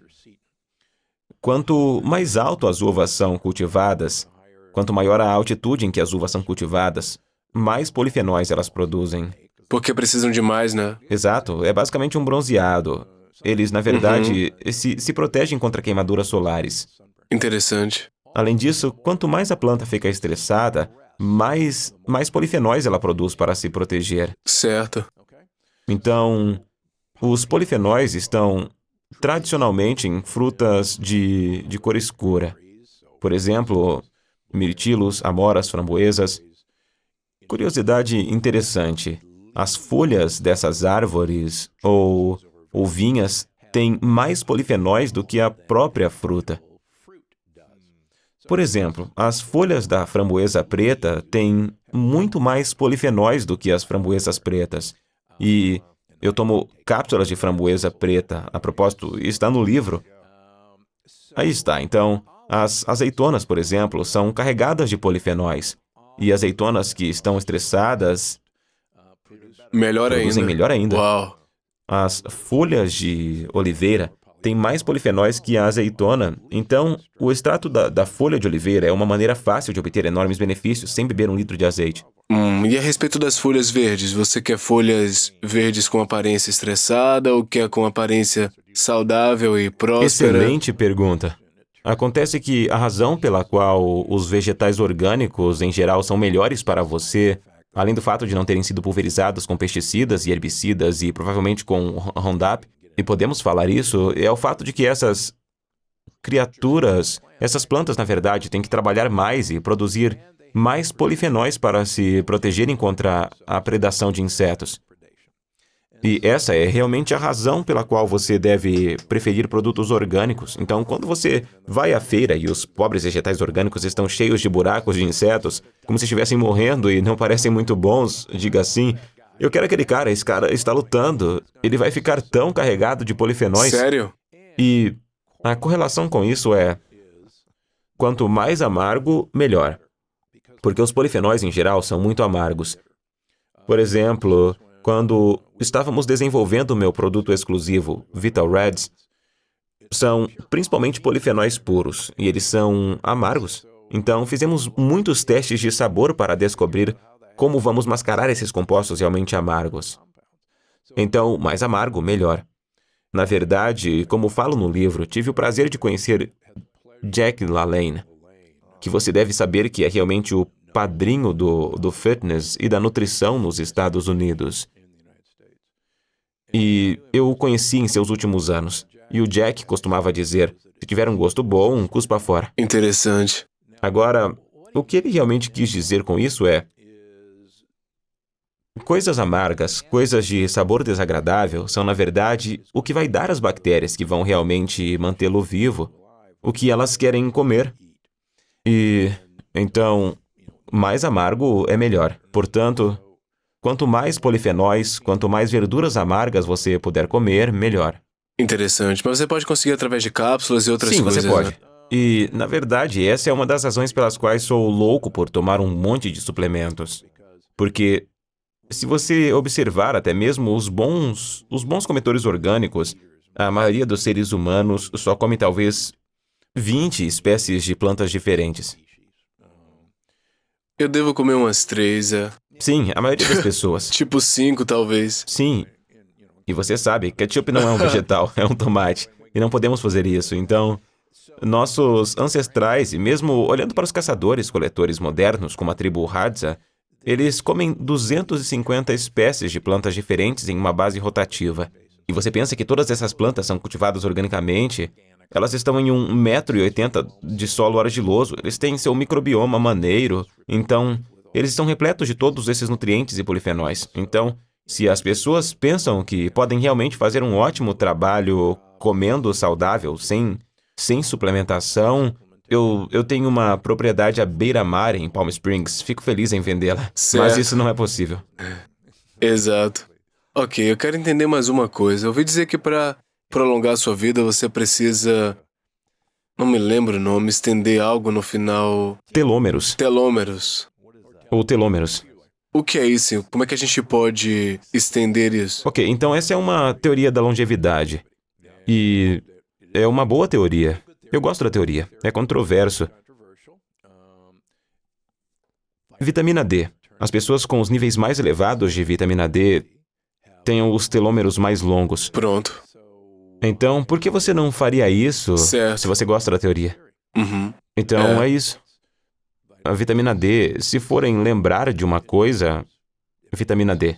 Quanto mais alto as uvas são cultivadas, quanto maior a altitude em que as uvas são cultivadas, mais polifenóis elas produzem. Porque precisam de mais, né? Exato, é basicamente um bronzeado. Eles, na verdade, se protegem contra queimaduras solares. Interessante. Além disso, quanto mais a planta fica estressada, mais polifenóis ela produz para se proteger. Certo. Então, os polifenóis estão tradicionalmente em frutas de cor escura. Por exemplo, mirtilos, amoras, framboesas. Curiosidade interessante. As folhas dessas árvores ou vinhas têm mais polifenóis do que a própria fruta. Por exemplo, as folhas da framboesa preta têm muito mais polifenóis do que as framboesas pretas. E eu tomo cápsulas de framboesa preta. A propósito, está no livro. Aí está. Então, as azeitonas, por exemplo, são carregadas de polifenóis. E azeitonas que estão estressadas Melhor produzem ainda. melhor ainda. Uau. As folhas de oliveira têm mais polifenóis que a azeitona. Então, o extrato da folha de oliveira é uma maneira fácil de obter enormes benefícios sem beber 1 litro de azeite. E a respeito das folhas verdes, você quer folhas verdes com aparência estressada ou quer com aparência saudável e próspera? Excelente pergunta. Acontece que a razão pela qual os vegetais orgânicos, em geral, são melhores para você, além do fato de não terem sido pulverizados com pesticidas e herbicidas e provavelmente com Roundup, e podemos falar isso, é o fato de que essas criaturas, essas plantas, na verdade, têm que trabalhar mais e produzir mais polifenóis para se protegerem contra a predação de insetos. E essa é realmente a razão pela qual você deve preferir produtos orgânicos. Então, quando você vai à feira e os pobres vegetais orgânicos estão cheios de buracos de insetos, como se estivessem morrendo e não parecem muito bons, diga assim, eu quero aquele cara, esse cara está lutando, ele vai ficar tão carregado de polifenóis. Sério? E A correlação com isso é: quanto mais amargo, melhor. Porque os polifenóis em geral são muito amargos. Por exemplo, quando estávamos desenvolvendo o meu produto exclusivo, Vital Reds, são principalmente polifenóis puros, e eles são amargos. Então, fizemos muitos testes de sabor para descobrir como vamos mascarar esses compostos realmente amargos. Então, mais amargo, melhor. Na verdade, como falo no livro, tive o prazer de conhecer Jack LaLanne, que você deve saber que é realmente o padrinho do fitness e da nutrição nos Estados Unidos. E eu o conheci em seus últimos anos. E o Jack costumava dizer: se tiver um gosto bom, cuspa fora. Interessante. Agora, o que ele realmente quis dizer com isso é: coisas amargas, coisas de sabor desagradável, são, na verdade, o que vai dar às bactérias que vão realmente mantê-lo vivo, o que elas querem comer. E, então, mais amargo é melhor. Portanto, quanto mais polifenóis, quanto mais verduras amargas você puder comer, melhor. Interessante. Mas você pode conseguir através de cápsulas e outras Sim, coisas, você pode. né? E, na verdade, essa é uma das razões pelas quais sou louco por tomar um monte de suplementos. Porque, se você observar até mesmo os bons cometores orgânicos, a maioria dos seres humanos só come talvez 20 espécies de plantas diferentes. Eu devo comer umas 3, Sim, a maioria das pessoas. tipo 5, talvez. Sim. E você sabe, ketchup não é um vegetal, é um tomate. E não podemos fazer isso. Então, nossos ancestrais, e mesmo olhando para os caçadores-coletores modernos, como a tribo Hadza, eles comem 250 espécies de plantas diferentes em uma base rotativa. E você pensa que todas essas plantas são cultivadas organicamente? Elas estão em 1,80 m de solo argiloso, eles têm seu microbioma maneiro, então eles estão repletos de todos esses nutrientes e polifenóis. Então, se as pessoas pensam que podem realmente fazer um ótimo trabalho comendo saudável, sem suplementação, eu tenho uma propriedade à beira-mar em Palm Springs, fico feliz em vendê-la, Certo. mas isso não é possível. Exato. Ok, eu quero entender mais uma coisa. Eu ouvi dizer que para prolongar a sua vida você precisa, não me lembro o nome, estender algo no final. Telômeros, Telômeros. ou telômeros. O que é isso? Como é que a gente pode estender isso? Ok, então essa é uma teoria da longevidade. E é uma boa teoria. Eu gosto da teoria. É controverso. Vitamina D. As pessoas com os níveis mais elevados de vitamina D têm os telômeros mais longos. Pronto. Então, por que você não faria isso Certo. se você gosta da teoria? Uhum. Então, é isso. A vitamina D, se forem lembrar de uma coisa, vitamina D.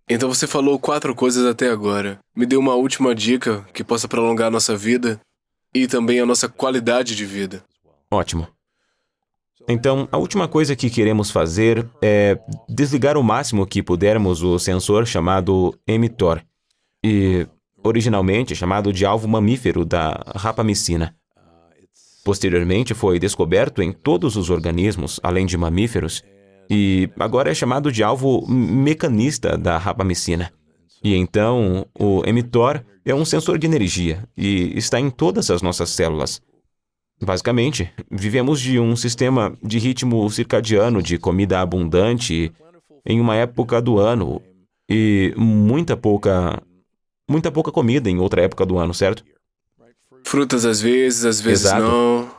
Então você falou 4 coisas até agora. Me dê uma última dica que possa prolongar a nossa vida e também a nossa qualidade de vida. Ótimo. Então, a última coisa que queremos fazer é desligar o máximo que pudermos o sensor chamado mTOR, e originalmente chamado de alvo mamífero da rapamicina. Posteriormente foi descoberto em todos os organismos, além de mamíferos, e agora é chamado de alvo mecanista da rapamicina. E então, o mTOR é um sensor de energia e está em todas as nossas células. Basicamente, vivemos de um sistema de ritmo circadiano de comida abundante em uma época do ano e muita pouca comida em outra época do ano, certo? Frutas às vezes Exato. não.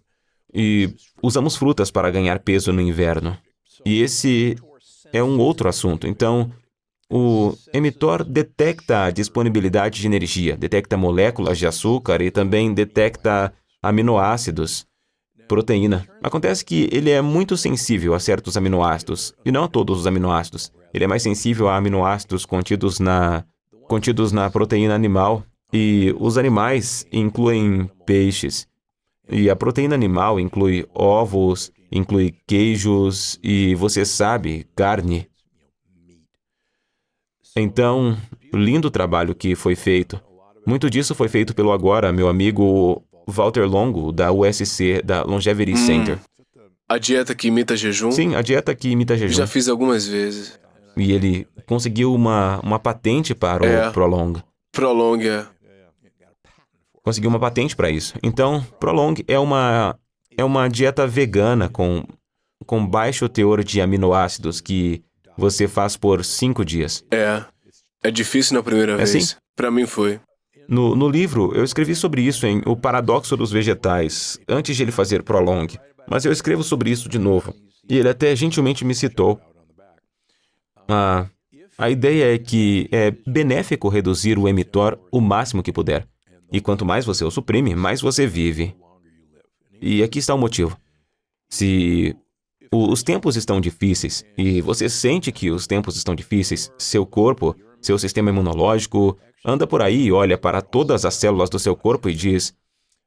E usamos frutas para ganhar peso no inverno. E esse é um outro assunto. Então, o mTOR detecta a disponibilidade de energia, detecta moléculas de açúcar e também detecta aminoácidos, proteína. Acontece que ele é muito sensível a certos aminoácidos, e não a todos os aminoácidos. Ele é mais sensível a aminoácidos contidos na proteína animal, e os animais incluem peixes. E a proteína animal inclui ovos, inclui queijos e, você sabe, carne. Então, lindo trabalho que foi feito. Muito disso foi feito pelo agora meu amigo Walter Longo, da USC, da Longevity Center. A dieta que imita jejum? Sim, a dieta que imita jejum. Já fiz algumas vezes. E ele conseguiu uma patente para o É. Prolong. Prolonga. conseguiu uma patente para isso. Então, Prolong é uma dieta vegana com baixo teor de aminoácidos que você faz por 5 dias. É difícil na primeira É vez. assim? Pra mim foi. No livro, eu escrevi sobre isso em O Paradoxo dos Vegetais, antes de ele fazer Prolong. Mas eu escrevo sobre isso de novo. E ele até gentilmente me citou. A ideia é que é benéfico reduzir o mTOR o máximo que puder. E quanto mais você o suprime, mais você vive. E aqui está o motivo. Se os tempos estão difíceis e você sente que os tempos estão difíceis, seu corpo, seu sistema imunológico, anda por aí e olha para todas as células do seu corpo e diz: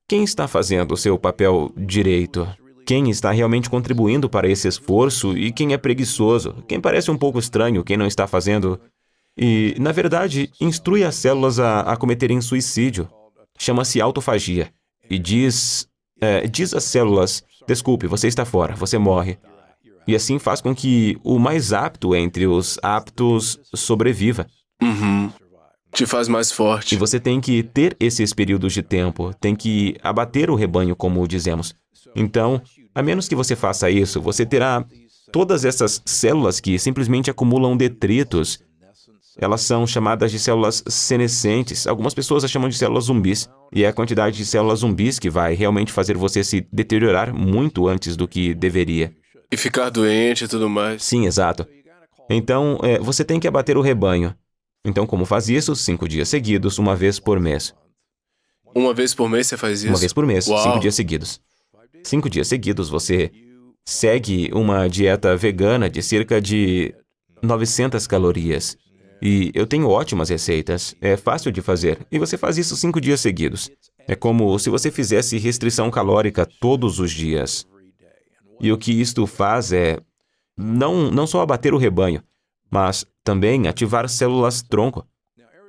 quem está fazendo o seu papel direito? Quem está realmente contribuindo para esse esforço e quem é preguiçoso? Quem parece um pouco estranho, quem não está fazendo? E, na verdade, instrui as células a cometerem suicídio. Chama-se autofagia. E diz às células: desculpe, você está fora, você morre. E assim faz com que o mais apto entre os aptos sobreviva. Te faz mais forte. E você tem que ter esses períodos de tempo, tem que abater o rebanho, como dizemos. Então, a menos que você faça isso, você terá todas essas células que simplesmente acumulam detritos. Elas são chamadas de células senescentes. Algumas pessoas as chamam de células zumbis. E é a quantidade de células zumbis que vai realmente fazer você se deteriorar muito antes do que deveria. E ficar doente e tudo mais. Sim, exato. Então, você tem que abater o rebanho. Então, como faz isso? 5 dias seguidos, uma vez por mês. Uma vez por mês você faz isso? Uma vez por mês, Uau. 5 dias seguidos. 5 dias seguidos, você segue uma dieta vegana de cerca de 900 calorias. E eu tenho ótimas receitas. É fácil de fazer. E você faz isso 5 dias seguidos. É como se você fizesse restrição calórica todos os dias. E o que isto faz é não só abater o rebanho, mas também ativar células-tronco.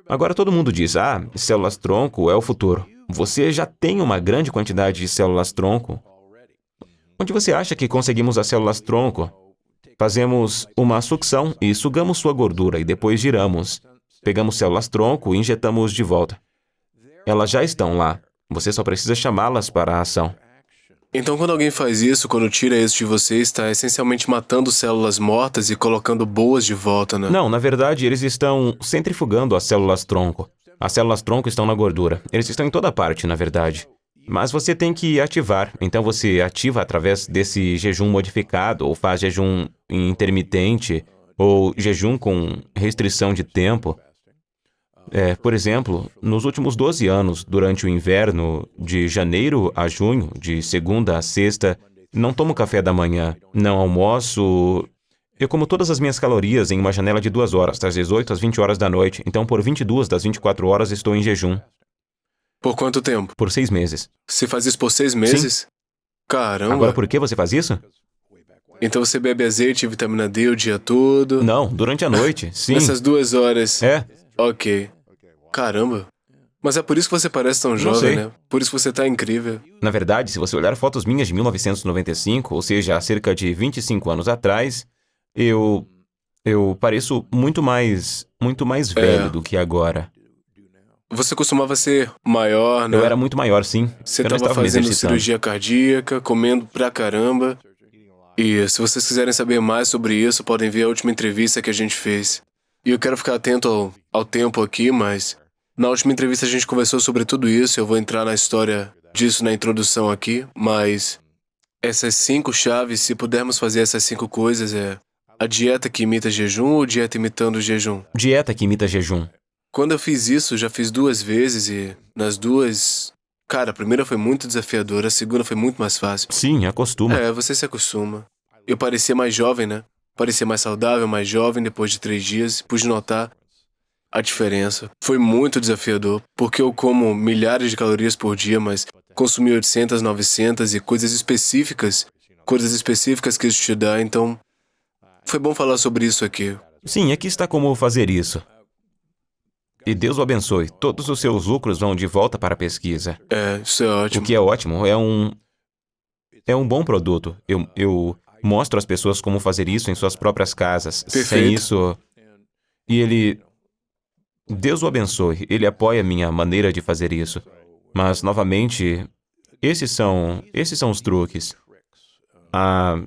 Agora todo mundo diz: células-tronco é o futuro. Você já tem uma grande quantidade de células-tronco. Onde você acha que conseguimos as células-tronco? Fazemos uma sucção e sugamos sua gordura e depois giramos. Pegamos células-tronco e injetamos de volta. Elas já estão lá. Você só precisa chamá-las para a ação. Então, quando alguém faz isso, quando tira isso de você, está essencialmente matando células mortas e colocando boas de volta, né? Não, na verdade, eles estão centrifugando as células-tronco. As células-tronco estão na gordura. Eles estão em toda parte, na verdade. Mas você tem que ativar. Então você ativa através desse jejum modificado, ou faz jejum intermitente, ou jejum com restrição de tempo. Por exemplo, nos últimos 12 anos, durante o inverno, de janeiro a junho, de segunda a sexta, não tomo café da manhã, não almoço. Eu como todas as minhas calorias em uma janela de 2 horas, das 18 às 20 horas da noite. Então, por 22 das 24 horas, estou em jejum. Por quanto tempo? Por 6 meses. Você faz isso por 6 meses? Caramba. Agora, por que você faz isso? Então você bebe azeite e vitamina D o dia todo? Não, durante a noite, sim. Nessas 2 horas? Ok. Caramba. Mas é por isso que você parece tão jovem, sei. né? Por isso que você tá incrível. Na verdade, se você olhar fotos minhas de 1995, ou seja, há cerca de 25 anos atrás, eu pareço muito mais velho do que agora. Você costumava ser maior, né? Eu era muito maior, sim. Você eu não estava estava me fazendo exercitando. cirurgia cardíaca, comendo pra caramba. E se vocês quiserem saber mais sobre isso, podem ver a última entrevista que a gente fez. E eu quero ficar atento ao tempo aqui, mas na última entrevista a gente conversou sobre tudo isso. Eu vou entrar na história disso na introdução aqui, mas essas 5 chaves, se pudermos fazer essas 5 coisas, é a dieta que imita jejum ou dieta imitando o jejum? Dieta que imita jejum. Quando eu fiz isso, já fiz 2 vezes e nas 2... Cara, a primeira foi muito desafiadora, a segunda foi muito mais fácil. Sim, acostuma. Você se acostuma. Eu parecia mais jovem, né? Parecia mais saudável, mais jovem depois de 3 dias. Pude notar a diferença. Foi muito desafiador, porque eu como milhares de calorias por dia, mas consumi 800, 900 e coisas específicas que isso te dá, então foi bom falar sobre isso aqui. Sim, aqui está como fazer isso. E Deus o abençoe. Todos os seus lucros vão de volta para a pesquisa. Isso é ótimo. O que é ótimo, é um bom produto. Eu mostro às pessoas como fazer isso em suas próprias casas. Perfeito. Sem isso... E Deus o abençoe. Ele apoia a minha maneira de fazer isso. Mas, novamente, esses são os truques. A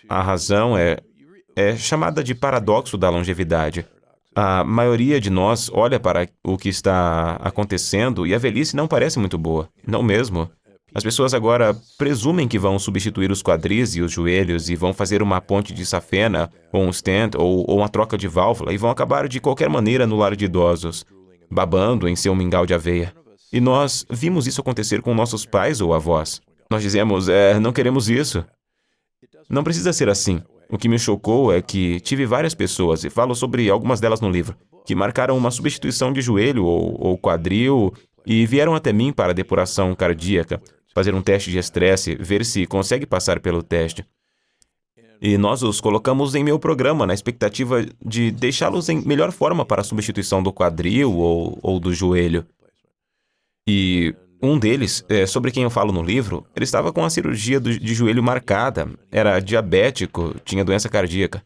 razão é chamada de paradoxo da longevidade. A maioria de nós olha para o que está acontecendo e a velhice não parece muito boa. Não mesmo. As pessoas agora presumem que vão substituir os quadris e os joelhos e vão fazer uma ponte de safena, ou um stent, ou uma troca de válvula e vão acabar de qualquer maneira no lar de idosos, babando em seu mingau de aveia. E nós vimos isso acontecer com nossos pais ou avós. Nós dizemos, não queremos isso. Não precisa ser assim. O que me chocou é que tive várias pessoas, e falo sobre algumas delas no livro, que marcaram uma substituição de joelho ou quadril e vieram até mim para depuração cardíaca, fazer um teste de estresse, ver se consegue passar pelo teste. E nós os colocamos em meu programa, na expectativa de deixá-los em melhor forma para a substituição do quadril ou do joelho. E um deles, sobre quem eu falo no livro, ele estava com a cirurgia de joelho marcada, era diabético, tinha doença cardíaca.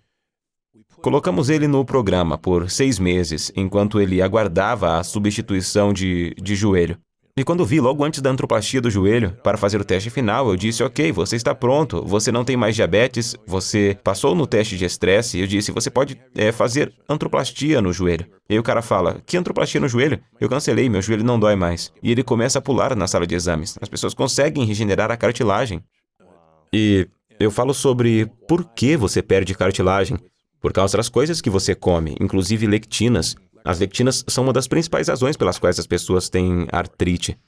Colocamos ele no programa por 6 meses, enquanto ele aguardava a substituição de joelho. E quando vi, logo antes da antroplastia do joelho, para fazer o teste final, eu disse, ok, você está pronto, você não tem mais diabetes, você passou no teste de estresse, e eu disse, você pode fazer antroplastia no joelho. E aí o cara fala, que antroplastia no joelho? Eu cancelei, meu joelho não dói mais. E ele começa a pular na sala de exames. As pessoas conseguem regenerar a cartilagem. E eu falo sobre por que você perde cartilagem. Por causa das coisas que você come, inclusive lectinas. As lectinas são uma das principais razões pelas quais as pessoas têm artrite.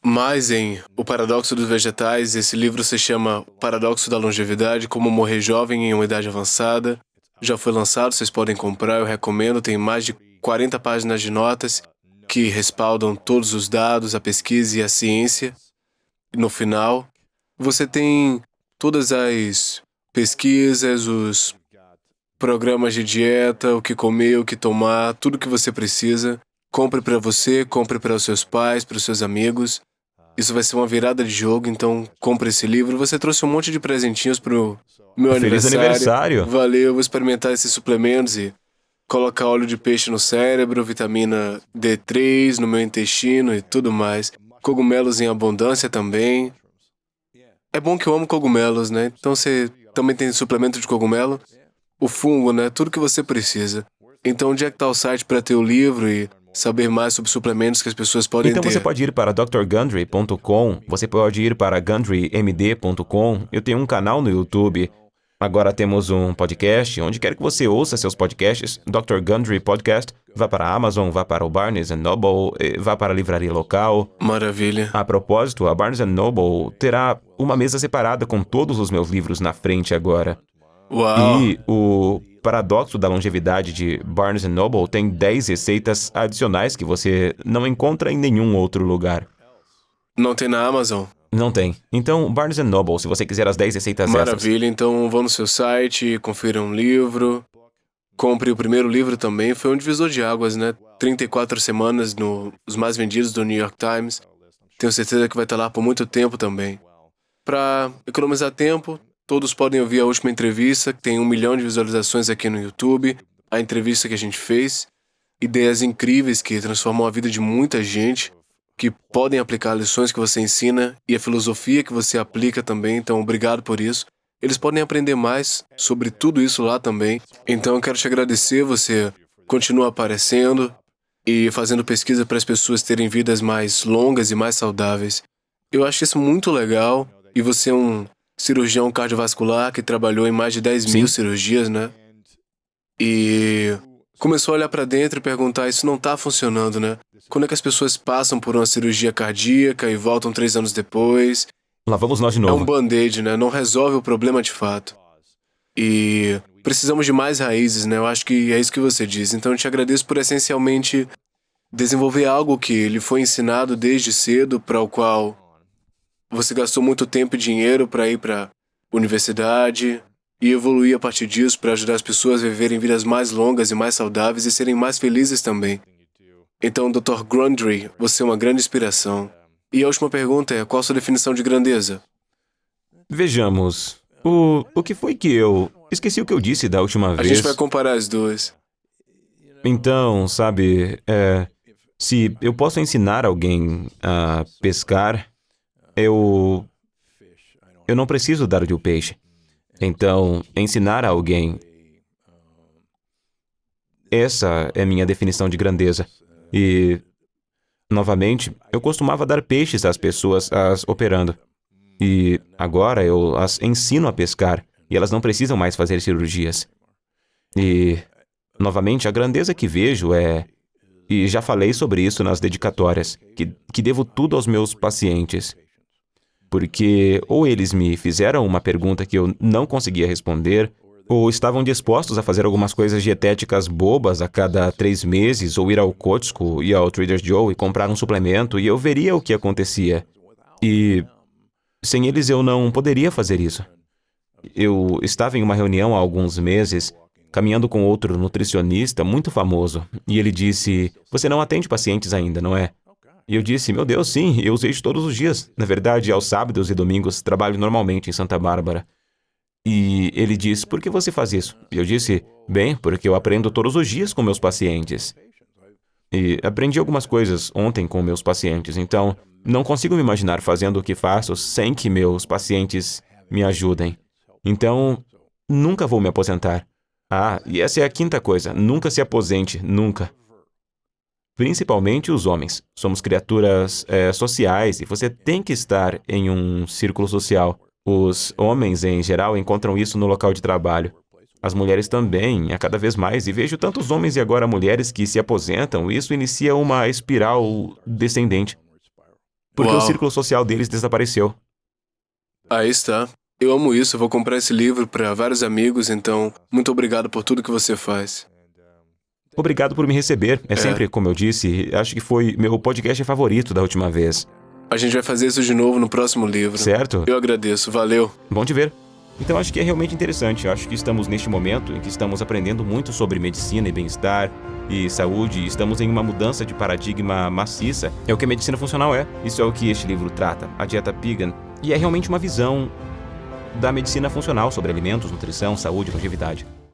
Mas em O Paradoxo dos Vegetais, esse livro se chama O Paradoxo da Longevidade, Como Morrer Jovem em uma Idade Avançada. Já foi lançado, vocês podem comprar, eu recomendo. Tem mais de 40 páginas de notas que respaldam todos os dados, a pesquisa e a ciência. E no final, você tem todas as pesquisas, os programas de dieta, o que comer, o que tomar, tudo que você precisa. Compre para você, compre para os seus pais, para os seus amigos. Isso vai ser uma virada de jogo, então compre esse livro. Você trouxe um monte de presentinhos pro meu Feliz aniversário! Valeu, eu vou experimentar esses suplementos e colocar óleo de peixe no cérebro, vitamina D3 no meu intestino e tudo mais. Cogumelos em abundância também. É bom que eu amo cogumelos, né? Então você também tem suplemento de cogumelo. O fungo, né? Tudo que você precisa. Então, onde é que está o site para ter o livro e saber mais sobre suplementos que as pessoas podem ter? Então você pode ir para drgundry.com, você pode ir para gundrymd.com. Eu tenho um canal no YouTube. Agora temos um podcast. Onde quer que você ouça seus podcasts, Dr. Gundry Podcast, vá para a Amazon, vá para o Barnes Noble, vá para a livraria local. Maravilha. A propósito, a Barnes Noble terá uma mesa separada com todos os meus livros na frente agora. Uau! E o Paradoxo da Longevidade de Barnes Noble tem 10 receitas adicionais que você não encontra em nenhum outro lugar. Não tem na Amazon? Não tem. Então, Barnes Noble, se você quiser as 10 receitas Maravilha, então vá no seu site, confira um livro. Compre o primeiro livro também, foi um divisor de águas, né? 34 semanas nos mais vendidos do New York Times. Tenho certeza que vai estar lá por muito tempo também. Para economizar tempo, todos podem ouvir a última entrevista, que tem 1 milhão de visualizações aqui no YouTube. A entrevista que a gente fez. Ideias incríveis que transformam a vida de muita gente, que podem aplicar lições que você ensina e a filosofia que você aplica também. Então, obrigado por isso. Eles podem aprender mais sobre tudo isso lá também. Então, eu quero te agradecer. Você continua aparecendo e fazendo pesquisa para as pessoas terem vidas mais longas e mais saudáveis. Eu acho isso muito legal. E você é um cirurgião cardiovascular que trabalhou em mais de 10 mil cirurgias, né? E começou a olhar para dentro e perguntar, isso não está funcionando, né? Quando é que as pessoas passam por uma cirurgia cardíaca e voltam 3 anos depois? Lá vamos nós de É novo. um band-aid, né? Não resolve o problema de fato. E precisamos de mais raízes, né? Eu acho que é isso que você diz. Então eu te agradeço por essencialmente desenvolver algo que lhe foi ensinado desde cedo, para o qual você gastou muito tempo e dinheiro para ir para a universidade e evoluir a partir disso para ajudar as pessoas a viverem vidas mais longas e mais saudáveis e serem mais felizes também. Então, Dr. Gundry, você é uma grande inspiração. E a última pergunta é, qual a sua definição de grandeza? Vejamos. O que foi que eu... Esqueci o que eu disse da última A vez. gente vai comparar as duas. Então, sabe... Se eu posso ensinar alguém a pescar, eu não preciso dar-lhe o peixe. Então, ensinar a alguém, essa é minha definição de grandeza. E, novamente, eu costumava dar peixes às pessoas as operando. E agora eu as ensino a pescar e elas não precisam mais fazer cirurgias. E, novamente, a grandeza que vejo é, e já falei sobre isso nas dedicatórias, que devo tudo aos meus pacientes. Porque ou eles me fizeram uma pergunta que eu não conseguia responder, ou estavam dispostos a fazer algumas coisas dietéticas bobas a cada 3 meses, ou ir ao Costco e ao Trader Joe e comprar um suplemento, e eu veria o que acontecia. E sem eles eu não poderia fazer isso. Eu estava em uma reunião há alguns meses, caminhando com outro nutricionista muito famoso, e ele disse: "Você não atende pacientes ainda, não é?" E eu disse: "Meu Deus, sim, eu uso todos os dias. Na verdade, aos sábados e domingos, trabalho normalmente em Santa Bárbara." E ele disse: "Por que você faz isso?" E eu disse: "Bem, porque eu aprendo todos os dias com meus pacientes. E aprendi algumas coisas ontem com meus pacientes, então não consigo me imaginar fazendo o que faço sem que meus pacientes me ajudem. Então, nunca vou me aposentar. Ah, e essa é a quinta coisa: nunca se aposente, nunca. Principalmente os homens. Somos criaturas sociais e você tem que estar em um círculo social. Os homens, em geral, encontram isso no local de trabalho. As mulheres também, a cada vez mais, e vejo tantos homens e agora mulheres que se aposentam, e isso inicia uma espiral descendente. Porque Uau. o círculo social deles desapareceu. Aí está. Eu amo isso, eu vou comprar esse livro para vários amigos, então muito obrigado por tudo que você faz. Obrigado por me receber. É sempre, como eu disse, acho que foi meu podcast favorito da última vez. A gente vai fazer isso de novo no próximo livro. Certo? Eu agradeço, valeu. Bom te ver. Então acho que é realmente interessante. Acho que estamos neste momento em que estamos aprendendo muito sobre medicina e bem-estar e saúde, e estamos em uma mudança de paradigma maciça. É o que a medicina funcional é. Isso é o que este livro trata, a dieta Pegan. E é realmente uma visão da medicina funcional sobre alimentos, nutrição, saúde e longevidade.